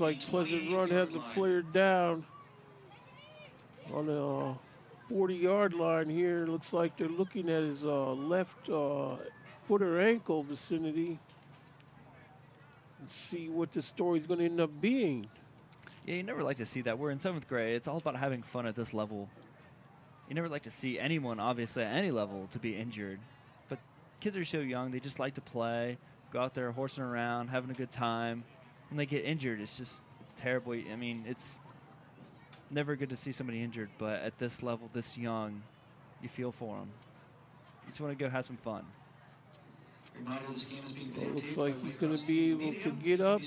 Speaker 1: like Pleasant Run has a player down on the 40-yard line here. Looks like they're looking at his left foot or ankle vicinity. Let's see what the story's going to end up being.
Speaker 3: Yeah, you never like to see that. We're in 7th grade. It's all about having fun at this level. You never like to see anyone, obviously, at any level, to be injured. But kids are so young. They just like to play, go out there horsing around, having a good time. When they get injured, it's terrible. I mean, it's never good to see somebody injured, but at this level, this young, you feel for them. You just want to go have some fun.
Speaker 1: It looks like he's going to be able to get up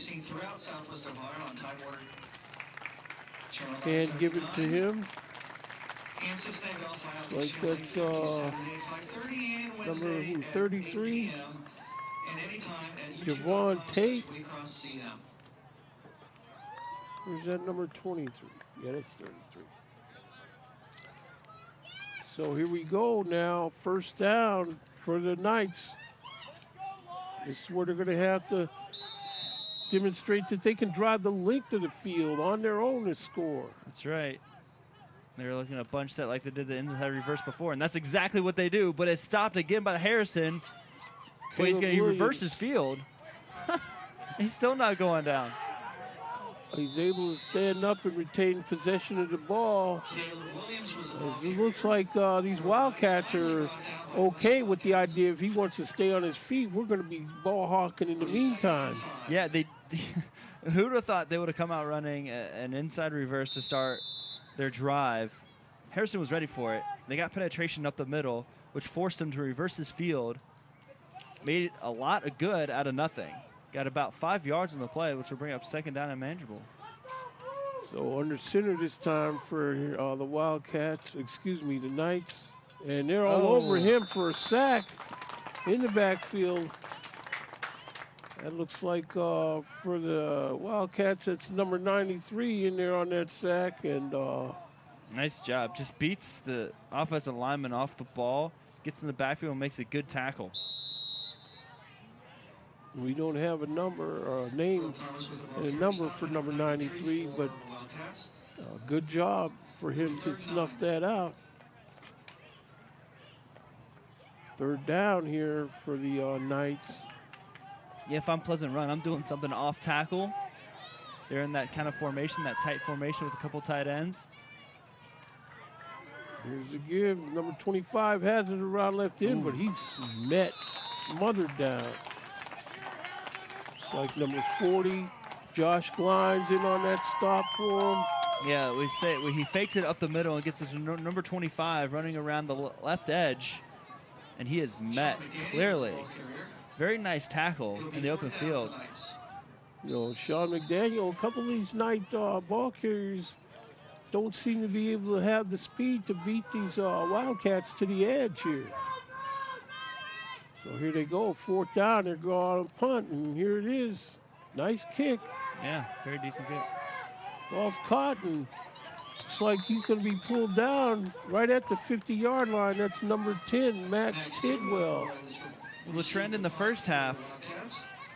Speaker 1: and give it to him. Like that's number 33, Javon Tate. Where's that number 23? Yeah, that's 33. So here we go now. 1st down for the Knights. This is where they're going to have to demonstrate that they can drive the length of the field on their own to score.
Speaker 3: That's right. They're looking at a bunch set like they did the inside reverse before, and that's exactly what they do, but it's stopped again by Harrison. But he's going to reverse his field. He's still not going down.
Speaker 1: He's able to stand up and retain possession of the ball. As it looks like these Wildcats are okay with the idea if he wants to stay on his feet, we're going to be ball hawking in the meantime.
Speaker 3: Yeah, who would have thought they would have come out running an inside reverse to start their drive. Harrison was ready for it. They got penetration up the middle, which forced him to reverse his field. Made a lot of good out of nothing. Got about 5 yards on the play, which will bring up 2nd down and manageable.
Speaker 1: So under center this time for the Wildcats, excuse me, the Knights. And they're all over him for a sack in the backfield. That looks like for the Wildcats, it's number 93 in there on that sack. And
Speaker 3: nice job. Just beats the offensive lineman off the ball, gets in the backfield and makes a good tackle.
Speaker 1: we don't have a number or a name and a number for number 93, but good job for him to snuff that out. Third down here for the Knights.
Speaker 3: Yeah, if I'm Pleasant Run, I'm doing something off tackle. They're in that kind of formation, that tight formation with a couple tight ends.
Speaker 1: Here's the give. Number 25 has it around left in, but he's smothered down. It's like number 40, Josh Glines in on that stop for him.
Speaker 3: Yeah, he fakes it up the middle and gets it to number 25 running around the left edge, and he is met clearly. Very nice tackle in the open field.
Speaker 1: You know, Sean McDaniel, a couple of these Knight ball carriers don't seem to be able to have the speed to beat these Wildcats to the edge here. So here they go, fourth down, they're going on a punt, and here it is. Nice kick.
Speaker 3: Yeah, very decent kick.
Speaker 1: Ball's caught, and looks like he's going to be pulled down right at the 50-yard line. That's number 10, Max Tidwell.
Speaker 3: Well, the trend in the first half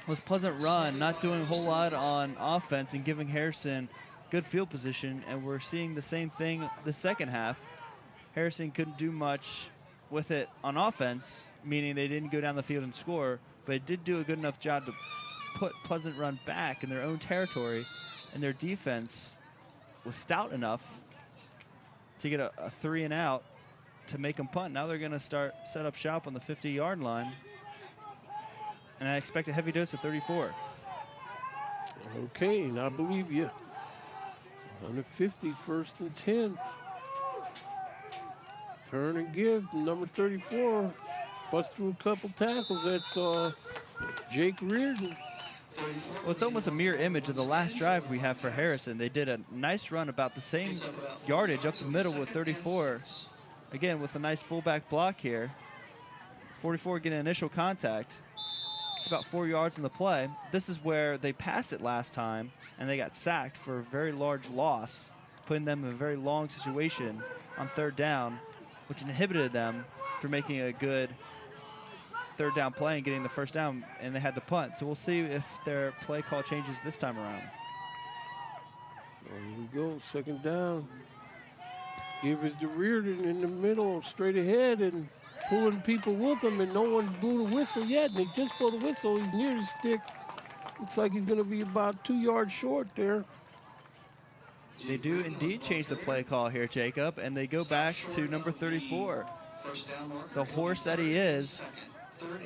Speaker 3: was Pleasant Run, not doing a whole lot on offense and giving Harrison good field position, and we're seeing the same thing the second half. Harrison couldn't do much with it on offense, meaning they didn't go down the field and score, but it did do a good enough job to put Pleasant Run back in their own territory, and their defense was stout enough to get a 3-and-out to make them punt. Now they're going to set up shop on the 50-yard line, and I expect a heavy dose of 34.
Speaker 1: Okay, and I believe you. On the 50, first and 10. Turn and give, number 34. Bust through a couple tackles. That's Jake Reardon.
Speaker 3: Well, it's almost a mirror image of the last drive we have for Harrison. They did a nice run about the same yardage up the middle with 34. Again, with a nice fullback block here. 44 getting initial contact. It's about 4 yards in the play. This is where they passed it last time, and they got sacked for a very large loss, putting them in a very long situation on third down, which inhibited them from making a good third down play and getting the first down, and they had the punt. So we'll see if their play call changes this time around.
Speaker 1: There we go, second down. Give is to Reardon in the middle, straight ahead, and pulling people with him, and no one's blew the whistle yet, and they just blew the whistle. He's near the stick. Looks like he's going to be about 2 yards short there.
Speaker 3: They do indeed change the play call here, Jacob, and they go back to number 34. The horse that he is,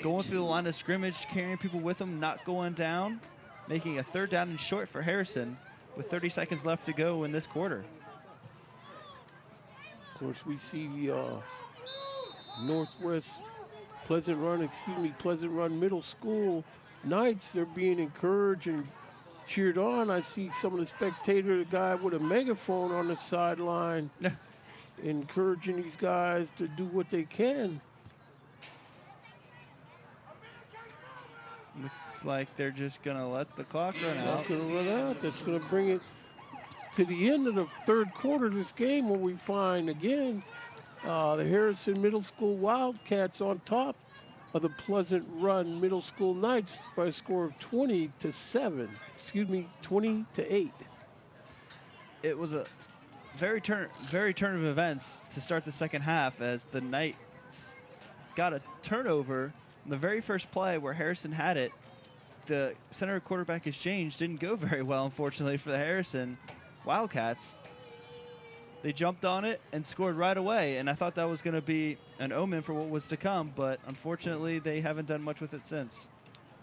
Speaker 3: going through the line of scrimmage, carrying people with him, not going down, making a third down and short for Harrison with 30 seconds left to go in this quarter.
Speaker 1: Of course, we see the Northwest Pleasant Run Middle School Knights. They're being encouraged and cheered on. I see some of the spectators, the guy with a megaphone on the sideline, encouraging these guys to do what they can.
Speaker 3: Looks like they're just going to let the clock run out.
Speaker 1: That's going to bring it to the end of the third quarter of this game, where we find again the Harrison Middle School Wildcats on top of the Pleasant Run Middle School Knights by a score of 20-7. 20-8.
Speaker 3: It was a very turn of events to start the second half, as the Knights got a turnover in the very first play where Harrison had it. The center quarterback exchange didn't go very well, unfortunately, for the Harrison Wildcats. They jumped on it and scored right away, and I thought that was going to be an omen for what was to come, but unfortunately they haven't done much with it since.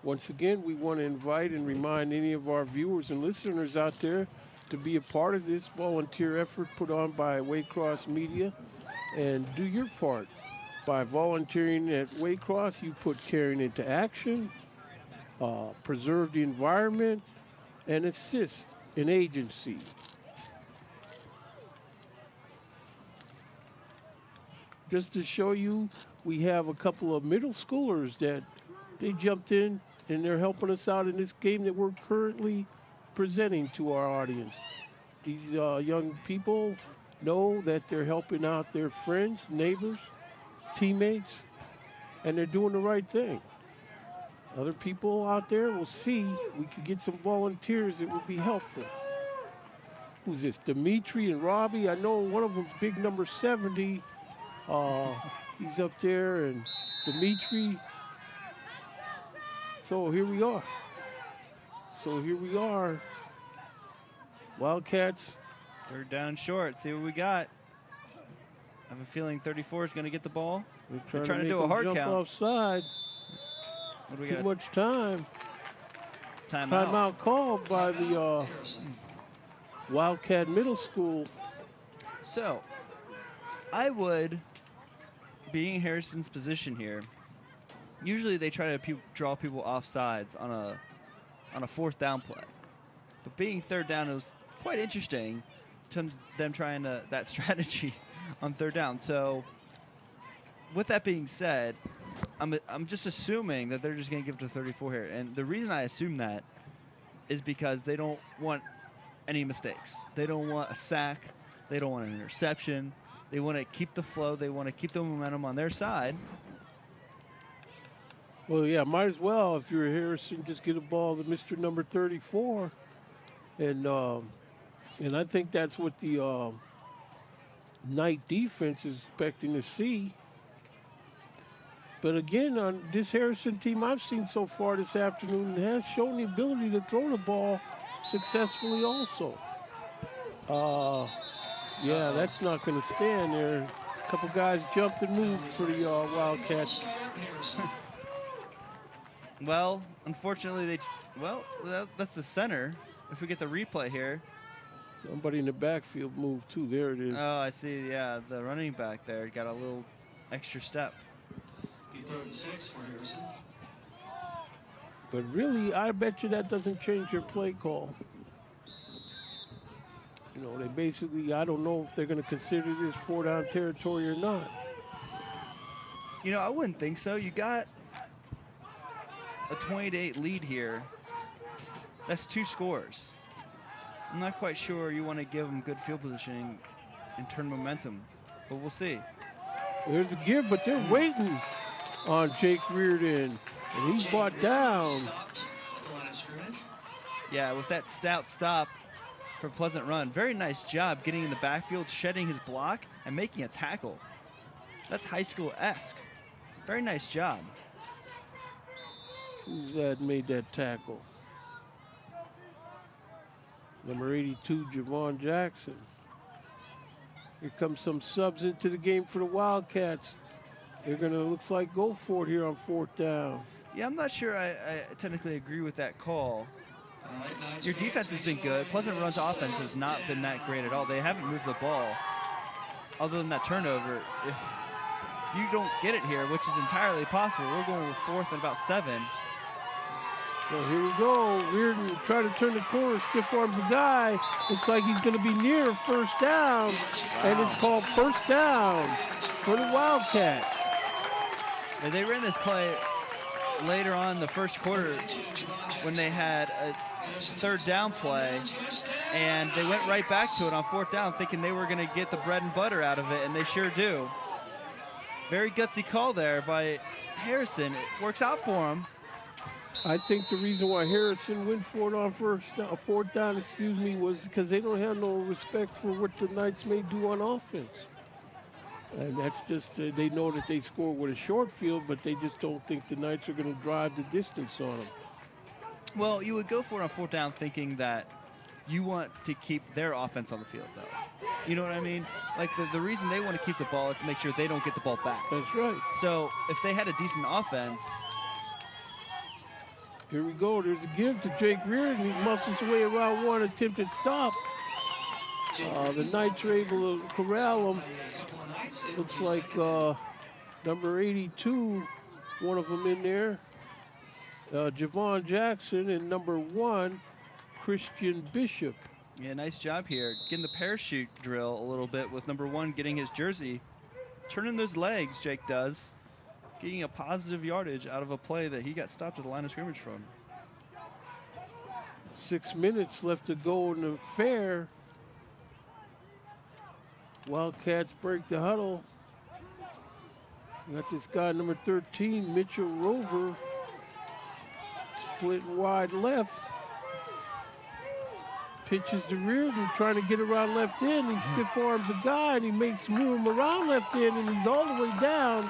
Speaker 1: Once again, we want to invite and remind any of our viewers and listeners out there to be a part of this volunteer effort put on by Waycross Media, and do your part. By volunteering at Waycross, you put caring into action, preserve the environment, and assist an agency just to show you, we have a couple of middle schoolers that they jumped in and they're helping us out in this game that we're currently presenting to our audience. These young people know that they're helping out their friends, neighbors, teammates, and they're doing the right thing. Other people out there will see we could get some volunteers that would be helpful. Who's this? Dimitri and Robbie. I know one of them's big number 70. He's up there, and Dimitri. So here we are. Wildcats.
Speaker 3: Third down and short. See what we got. I have a feeling 34 is going to get the ball.
Speaker 1: They're
Speaker 3: trying to
Speaker 1: make
Speaker 3: do a
Speaker 1: them
Speaker 3: hard
Speaker 1: jump
Speaker 3: count.
Speaker 1: Offside.
Speaker 3: What do we
Speaker 1: Too
Speaker 3: got?
Speaker 1: much time.
Speaker 3: Timeout.
Speaker 1: Timeout called by the Wildcat Middle School.
Speaker 3: So, I would, being in Harrison's position here, usually they try to draw people off sides on a fourth down play. But being third down, it was quite interesting to them trying that strategy on third down. So, with that being said, I'm just assuming that they're just going to give it to 34 here. And the reason I assume that is because they don't want any mistakes. They don't want a sack. They don't want an interception. They want to keep the flow. They want to keep the momentum on their side.
Speaker 1: Well, yeah, might as well, if you're Harrison, just get a ball to Mr. number 34. And I think that's what the Knight defense is expecting to see. But again, on this Harrison team I've seen so far this afternoon has shown the ability to throw the ball successfully also. Yeah, that's not going to stand there. A couple guys jumped and moved for the Wildcats.
Speaker 3: Well, unfortunately, that's the center. If we get the replay here.
Speaker 1: Somebody in the backfield moved too. There it is.
Speaker 3: Oh, I see. Yeah, the running back there got a little extra step.
Speaker 2: Be 3rd and 6 for Harrison.
Speaker 1: But really, I bet you that doesn't change your play call. You know, they basically, I don't know if they're going to consider this 4-down territory or not.
Speaker 3: You know, I wouldn't think so. You got a 20-8 lead here. That's 2 scores. I'm not quite sure you want to give them good field positioning and turn momentum, but we'll see.
Speaker 1: There's a give, but they're waiting on Jake Reardon, and he's brought down.
Speaker 3: Yeah, with that stout stop for Pleasant Run. Very nice job getting in the backfield, shedding his block, and making a tackle. That's high school-esque. Very nice job.
Speaker 1: Who's that made that tackle? Number 82, Javon Jackson. Here comes some subs into the game for the Wildcats. They're going to, looks like, go for it here on 4th down.
Speaker 3: Yeah, I'm not sure I technically agree with that call. Your defense has been good. Pleasant Run's offense has not been that great at all. They haven't moved the ball. Other than that turnover, if you don't get it here, which is entirely possible, we're going with 4th and about 7.
Speaker 1: So here we go. Reardon trying to turn the corner, stiff arms the guy. Looks like he's going to be near 1st down, and it's called 1st down for the Wildcats.
Speaker 3: And they ran this play later on in the first quarter when they had a 3rd down play, and they went right back to it on 4th down thinking they were going to get the bread and butter out of it, and they sure do. Very gutsy call there by Harrison. It works out for him.
Speaker 1: I think the reason why Harrison went for it on 4th down, was because they don't have no respect for what the Knights may do on offense. And that's just, they know that they score with a short field, but they just don't think the Knights are going to drive the distance on them.
Speaker 3: Well, you would go for it on 4th down thinking that you want to keep their offense on the field, though. You know what I mean? Like, the reason they want to keep the ball is to make sure they don't get the ball back.
Speaker 1: That's right.
Speaker 3: So if they had a decent offense.
Speaker 1: Here we go. There's a give to Jake Reardon. He muscles away around one attempted stop. The Knights are able to corral him. Looks like number 82, one of them in there. Javon Jackson, and number 1, Christian Bishop.
Speaker 3: Yeah, nice job here. Getting the parachute drill a little bit with number 1 getting his jersey turning those legs, Jake does, getting a positive yardage out of a play that he got stopped at the line of scrimmage from.
Speaker 1: 6 minutes left to go in the affair. Wildcats break the huddle. Got this guy, number 13, Mitchell Rover, split wide left. Pitches to Reardon, trying to get around left end. He stiff arms a guy, and he makes room around left end, and he's all the way down,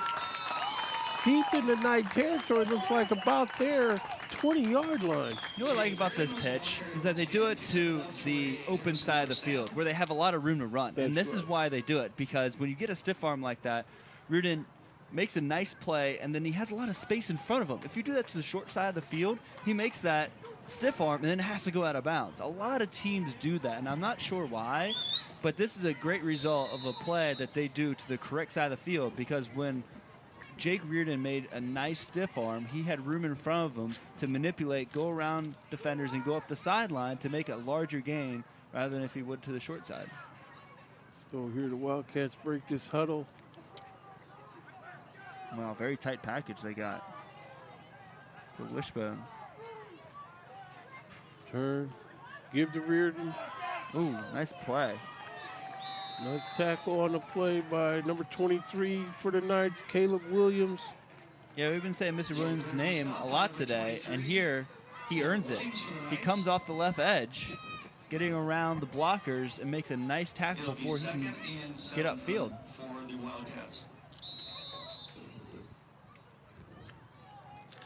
Speaker 1: deep in the night territory. Looks like about there, 20-yard line.
Speaker 3: You know what I like about this pitch is that they do it to the open side of the field where they have a lot of room to run. And this is why they do it, because when you get a stiff arm like that, Reardon makes a nice play, and then he has a lot of space in front of him. If you do that to the short side of the field, he makes that stiff arm and then it has to go out of bounds. A lot of teams do that, and I'm not sure why, but this is a great result of a play that they do to the correct side of the field, because when Jake Reardon made a nice stiff arm, he had room in front of him to manipulate, go around defenders, and go up the sideline to make a larger gain rather than if he would to the short side.
Speaker 1: So here the Wildcats break this huddle.
Speaker 3: Wow, very tight package they got. It's a wishbone.
Speaker 1: Turn, give to Reardon.
Speaker 3: Ooh, nice play.
Speaker 1: Nice tackle on the play by number 23 for the Knights, Caleb Williams.
Speaker 3: Yeah, we've been saying Mr. Williams' name a lot today, and here he earns it. He comes off the left edge, getting around the blockers, and makes a nice tackle before he can get upfield.
Speaker 2: For the Wildcats.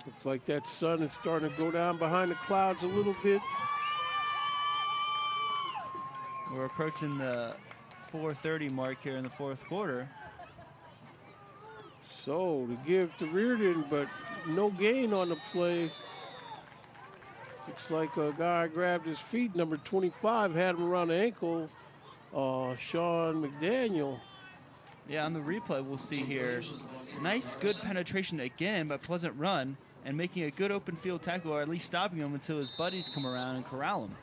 Speaker 1: Looks like that sun is starting to go down behind the clouds a little bit.
Speaker 3: We're approaching the 4:30 mark here in the fourth quarter.
Speaker 1: So to give to Reardon, but no gain on the play. Looks like a guy grabbed his feet. Number 25 had him around the ankle. Sean McDaniel.
Speaker 3: Yeah, on the replay we'll see here. Nice, good penetration again by Pleasant Run, and making a good open field tackle, or at least stopping him until his buddies come around and corral him.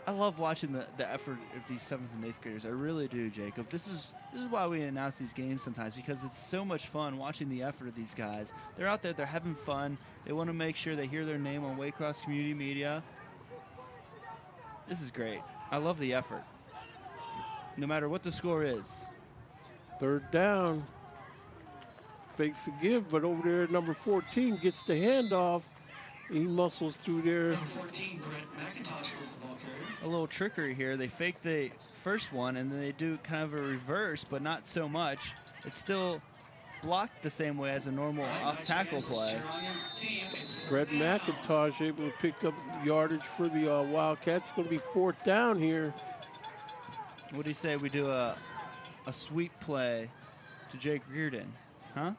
Speaker 3: I love watching the effort of these 7th and 8th graders. I really do, Jacob. This is why we announce these games sometimes, because it's so much fun watching the effort of these guys. They're out there, they're having fun. They want to make sure they hear their name on Waycross Community Media. This is great. I love the effort, no matter what the score is.
Speaker 1: Third down. Fakes the give, but over there, number 14 gets the handoff. He muscles through there.
Speaker 2: Number 14, Brent McIntosh was the ball carrier.
Speaker 3: A little trickery here. They fake the first one, and then they do kind of a reverse, but not so much. It's still blocked the same way as a normal off-tackle play.
Speaker 1: Brett McIntosh able to pick up yardage for the Wildcats. It's going to be 4th down here.
Speaker 3: What do you say we do a sweep play to Jake Reardon? Huh?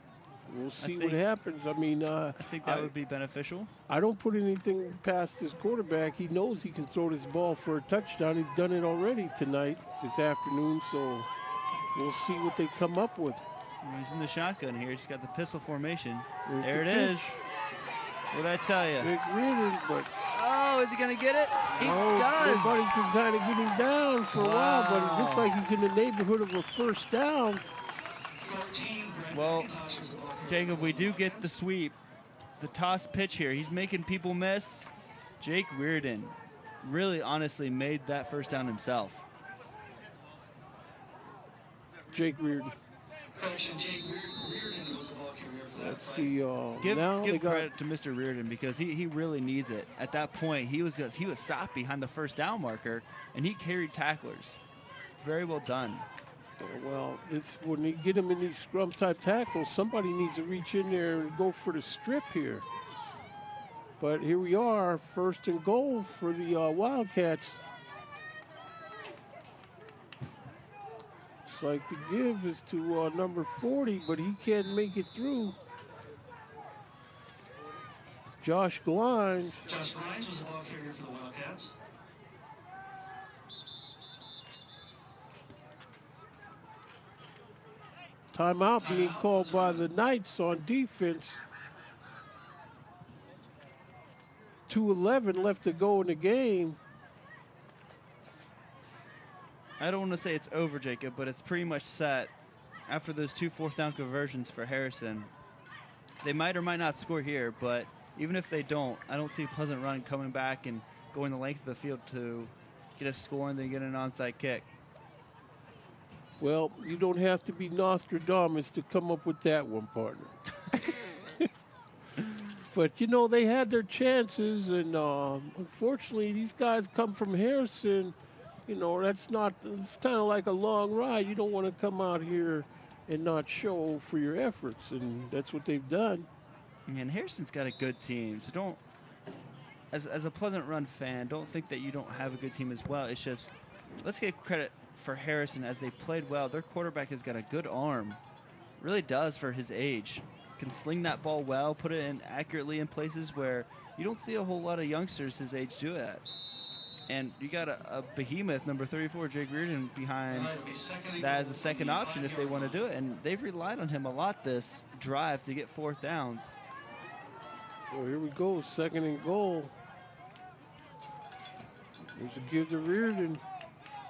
Speaker 1: We'll see what happens. I mean,
Speaker 3: I think that would be beneficial.
Speaker 1: I don't put anything past this quarterback. He knows he can throw this ball for a touchdown. He's done it already tonight, this afternoon, so we'll see what they come up with.
Speaker 3: He's in the shotgun here. He's got the pistol formation.
Speaker 1: There's
Speaker 3: there
Speaker 1: the
Speaker 3: it
Speaker 1: pitch.
Speaker 3: is. What did I tell you?
Speaker 1: Jake Reardon, but
Speaker 3: oh, is he going to get it? He does.
Speaker 1: Everybody's been trying to get him down for a while, but it looks like he's in the neighborhood of a first down.
Speaker 2: 14, Brent
Speaker 3: Well,
Speaker 2: McIntosh was the ball carrier.
Speaker 3: Jacob, we do get the sweep. The toss pitch here. He's making people miss. Jake Reardon really honestly made that first down himself.
Speaker 1: Jake Reardon.
Speaker 2: Correction, Jake Reardon was the ball carrier for that
Speaker 1: Let's
Speaker 2: play.
Speaker 1: see. Now they
Speaker 3: Give
Speaker 1: got
Speaker 3: credit to Mr. Reardon, because he really needs it. At that point, he was stopped behind the first down marker, and he carried tacklers. Very well done.
Speaker 1: well. When they get him in these scrum type tackles, somebody needs to reach in there and go for the strip here. But here we are, 1st and goal for the Wildcats. Looks like the give is to number 40, but he can't make it through. Josh Glines.
Speaker 2: Josh Grimes was the ball carrier for the Wildcats.
Speaker 1: Timeout being called by the Knights on defense. 2:11 left to go in the game.
Speaker 3: I don't want to say it's over, Jacob, but it's pretty much set after those 2 4th-down conversions for Harrison. They might or might not score here, but even if they don't, I don't see Pleasant Run coming back and going the length of the field to get a score and then get an onside kick.
Speaker 1: Well, you don't have to be Nostradamus to come up with that one, partner. But, you know, they had their chances, and unfortunately, these guys come from Harrison. You know, it's kind of like a long ride. You don't want to come out here and not show for your efforts, and that's what they've done.
Speaker 3: And Harrison's got a good team, so don't, as a Pleasant Run fan, don't think that you don't have a good team as well. It's just, let's give credit for Harrison as they played well. Their quarterback has got a good arm, really does for his age. Can sling that ball well, put it in accurately in places where you don't see a whole lot of youngsters his age do that. And you got a behemoth, number 34, Jake Reardon, behind that as a second option if they want to do it. And they've relied on him a lot this drive to get 4th downs.
Speaker 1: So here we go, 2nd and goal. There's a give to Reardon.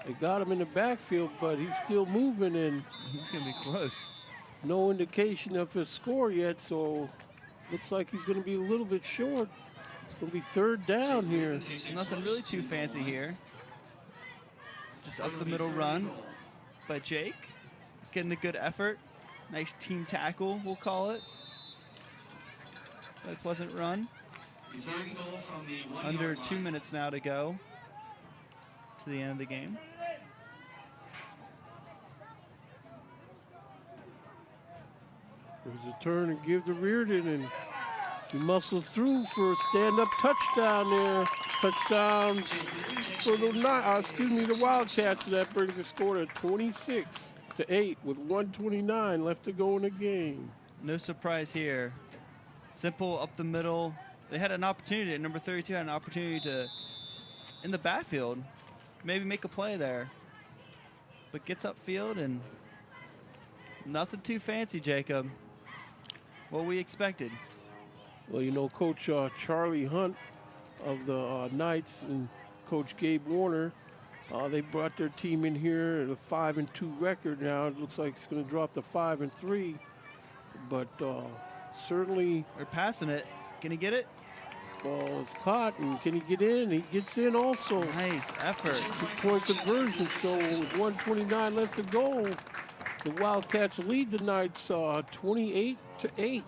Speaker 1: They got him in the backfield, but he's still moving, and
Speaker 3: he's going to be close.
Speaker 1: No indication of his score yet, so looks like he's going to be a little bit short. It's going to be 3rd down here.
Speaker 3: Nothing really too fancy here. Just up the middle run by Jake. He's getting a good effort. Nice team tackle, we'll call it. A Pleasant Run. Under 2 minutes now to go to the end of the game.
Speaker 1: There's a turn and give to Reardon, and he muscles through for a stand-up touchdown there. Touchdown for the Wildcats. So that brings the score to 26-8 with 1:29 left to go in the game.
Speaker 3: No surprise here. Simple up the middle. They had an opportunity. Number 32 had an opportunity to, in the backfield, maybe make a play there. But gets upfield and nothing too fancy, Jacob. What we expected.
Speaker 1: Well, you know, Coach Charlie Hunt of the Knights and Coach Gabe Warner, they brought their team in here at a 5-2 record now. It looks like it's going to drop to 5-3. But certainly...
Speaker 3: They're passing it. Can he get it?
Speaker 1: Ball is caught, and can he get in? He gets in also.
Speaker 3: Nice effort.
Speaker 1: 2-point conversion, so with 1:29 left to go, the Wildcats lead the Knights 28-8.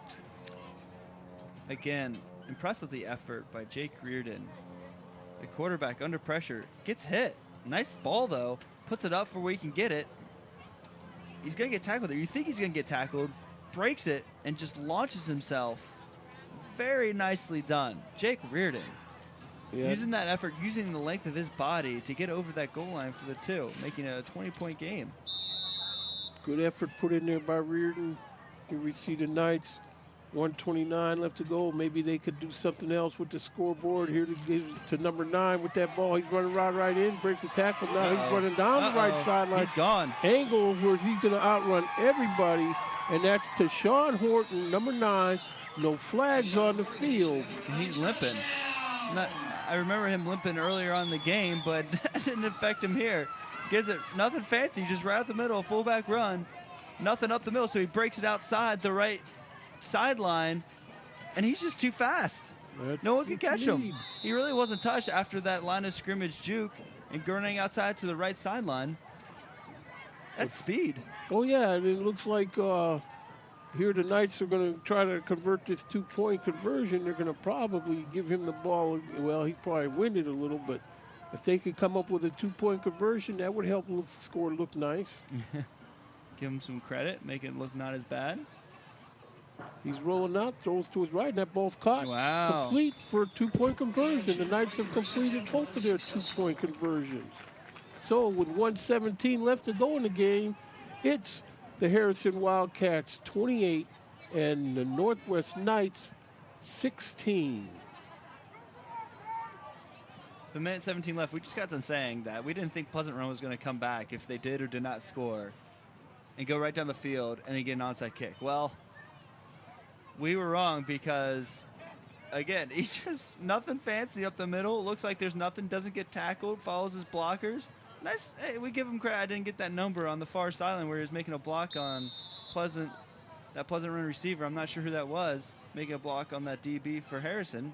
Speaker 3: Again, impressed with the effort by Jake Reardon. The quarterback under pressure gets hit. Nice ball though. Puts it up for where he can get it. He's gonna get tackled there. You think he's gonna get tackled, breaks it, and just launches himself. Very nicely done. Jake Reardon. Yeah. Using that effort, using the length of his body to get over that goal line for the 2, making it a 20-point game.
Speaker 1: Good effort put in there by Reardon. Here we see the Knights. 1:29 left to go. Maybe they could do something else with the scoreboard. Here to give to number 9 with that ball. He's running right in, breaks the tackle. Now he's running down the right sideline.
Speaker 3: He's gone.
Speaker 1: Angle where he's going to outrun everybody, and that's to Sean Horton, number 9. No flags on the field.
Speaker 3: And he's limping. I remember him limping earlier on in the game, but that didn't affect him here. Gives it nothing fancy, just right up the middle, fullback run. Nothing up the middle, so he breaks it outside the right sideline, and he's just too fast. No one can catch him. He really wasn't touched after that line of scrimmage juke and running outside to the right sideline. That's speed.
Speaker 1: Oh, yeah, and it looks like here the Knights are going to try to convert this 2-point conversion. They're going to probably give him the ball. Well, he probably win it a little, but if they could come up with a 2-point conversion, that would help the score look nice.
Speaker 3: Give him some credit, make it look not as bad.
Speaker 1: He's rolling out, throws to his right, and that ball's caught.
Speaker 3: Wow.
Speaker 1: Complete for a 2-point conversion. The Knights have completed both of their 2-point conversions. So with 1:17 left to go in the game, it's the Harrison Wildcats 28 and the Northwest Knights 16.
Speaker 3: With 1:17 left, we just got done saying that we didn't think Pleasant Run was going to come back if they did or did not score and go right down the field and then get an onside kick. Well, we were wrong because, again, he's just nothing fancy up the middle. Looks like there's nothing, doesn't get tackled, follows his blockers, Nice. Hey, we give him credit. I didn't get that number on the far sideline where he was making a block on that Pleasant Run receiver. I'm not sure who that was, making a block on that DB for Harrison,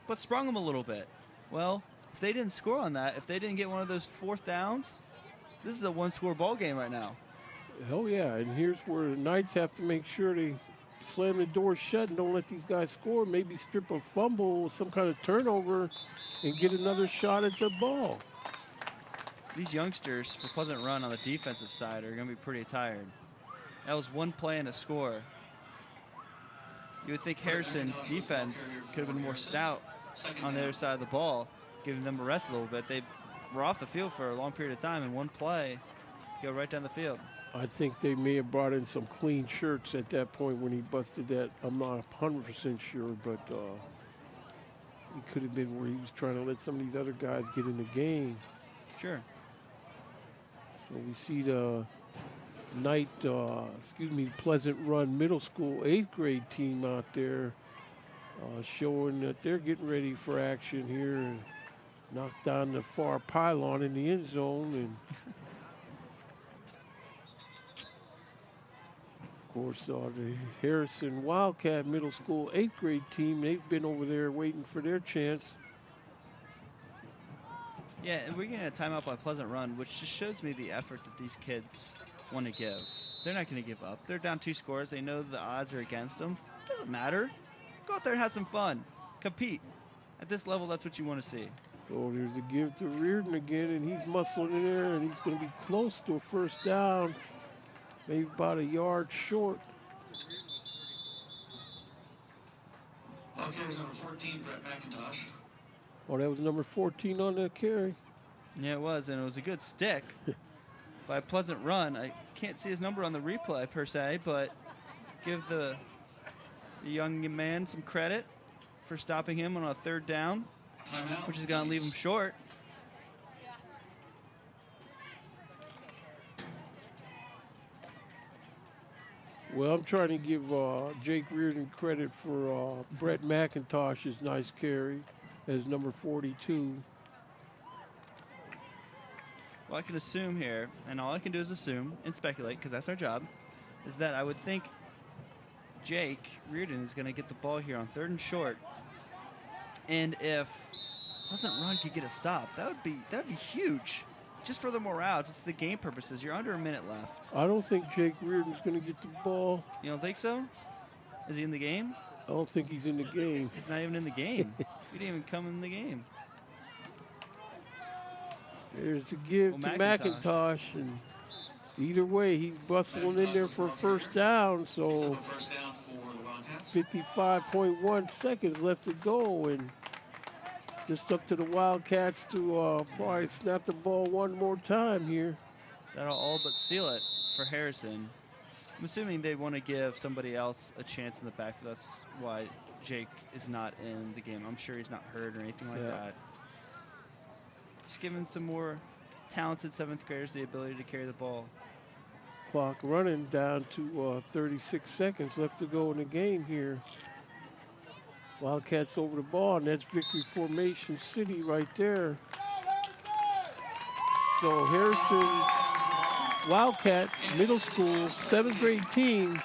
Speaker 3: but sprung him a little bit. Well, if they didn't score on that, if they didn't get one of those 4th downs, this is a 1-score ball game right now.
Speaker 1: Oh, yeah, and here's where the Knights have to make sure they slam the door shut and don't let these guys score. Maybe strip a fumble, some kind of turnover, and get another shot at the ball.
Speaker 3: These youngsters for Pleasant Run on the defensive side are going to be pretty tired. That was 1 play and a score. You would think Harrison's defense could have been more stout on the other side of the ball, giving them a rest a little bit. They were off the field for a long period of time, and 1 play, go right down the field.
Speaker 1: I think they may have brought in some clean shirts at that point when he busted that. I'm not 100% sure, but it could have been where he was trying to let some of these other guys get in the game.
Speaker 3: Sure.
Speaker 1: So we see the Pleasant Run Middle School 8th grade team out there showing that they're getting ready for action here and knock down the far pylon in the end zone. And of course, the Harrison Wildcat Middle School 8th grade team, they've been over there waiting for their chance.
Speaker 3: Yeah, and we're getting a timeout by Pleasant Run, which just shows me the effort that these kids want to give. They're not going to give up. They're down 2 scores. They know the odds are against them. Doesn't matter. Go out there and have some fun. Compete. At this level, that's what you want to see.
Speaker 1: So there's a give to Reardon again, and he's muscling in there, and he's going to be close to a 1st down, maybe about a yard short.
Speaker 2: Okay, it was number 14, Brett McIntosh.
Speaker 1: Oh, that was number 14 on that carry.
Speaker 3: Yeah, it was, and it was a good stick by Pleasant Run. I can't see his number on the replay, per se, but give the young man some credit for stopping him on a 3rd down, which is going to leave him short.
Speaker 1: Well, I'm trying to give Jake Reardon credit for Brett McIntosh's nice carry as number 42.
Speaker 3: Well, I can assume here, and all I can do is assume and speculate, because that's our job, is that I would think Jake Reardon is going to get the ball here on 3rd and short. And if Pleasant Run could get a stop, that would be huge. Just for the morale, just the game purposes. You're under a minute left.
Speaker 1: I don't think Jake Reardon's going to get the ball.
Speaker 3: You don't think so? Is he in the game?
Speaker 1: I don't think he's in the game.
Speaker 3: He's not even in the game. He didn't even come in the game.
Speaker 1: There's the give to McIntosh, and either way, he's bustling in there for a 1st down. So 55.1 seconds left to go, and just up to the Wildcats to probably snap the ball one more time here.
Speaker 3: That'll all but seal it for Harrison. I'm assuming they want to give somebody else a chance in the backfield. That's why Jake is not in the game. I'm sure he's not hurt or anything like that. Just giving some more talented 7th graders the ability to carry the ball.
Speaker 1: Clock running down to 36 seconds left to go in the game here. Wildcats over the ball, and that's Victory Formation City right there. So Harrison Wildcat Middle School 7th grade team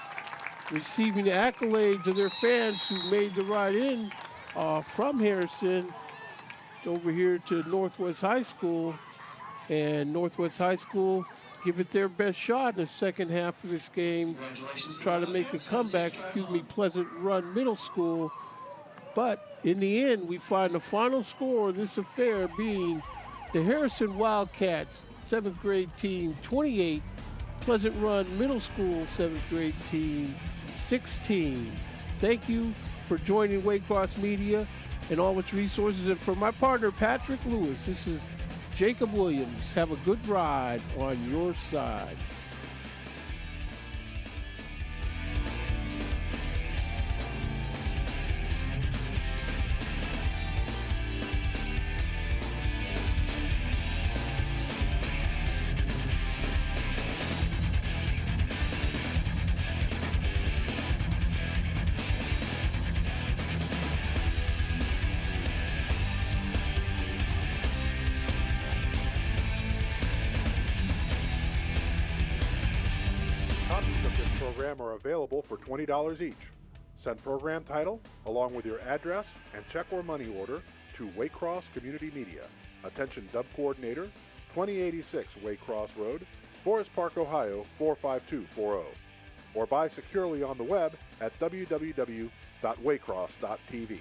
Speaker 1: receiving the accolades of their fans who made the ride in from Harrison over here to Northwest High School. And Northwest High School give it their best shot in the 2nd half of this game. Try to make a comeback, Pleasant Run Middle School. But in the end, we find the final score of this affair being the Harrison Wildcats 7th grade team 28, Pleasant Run Middle School 7th grade team 16. Thank you for joining Waycross Media and all its resources. And for my partner, Patrick Lewis, this is Jacob Williams. Have a good ride on your side.
Speaker 5: this program are available for $20 each. Send program title along with your address and check or money order to Waycross Community Media. Attention Dub Coordinator, 2086 Waycross Road, Forest Park, Ohio 45240. Or buy securely on the web at www.waycross.tv.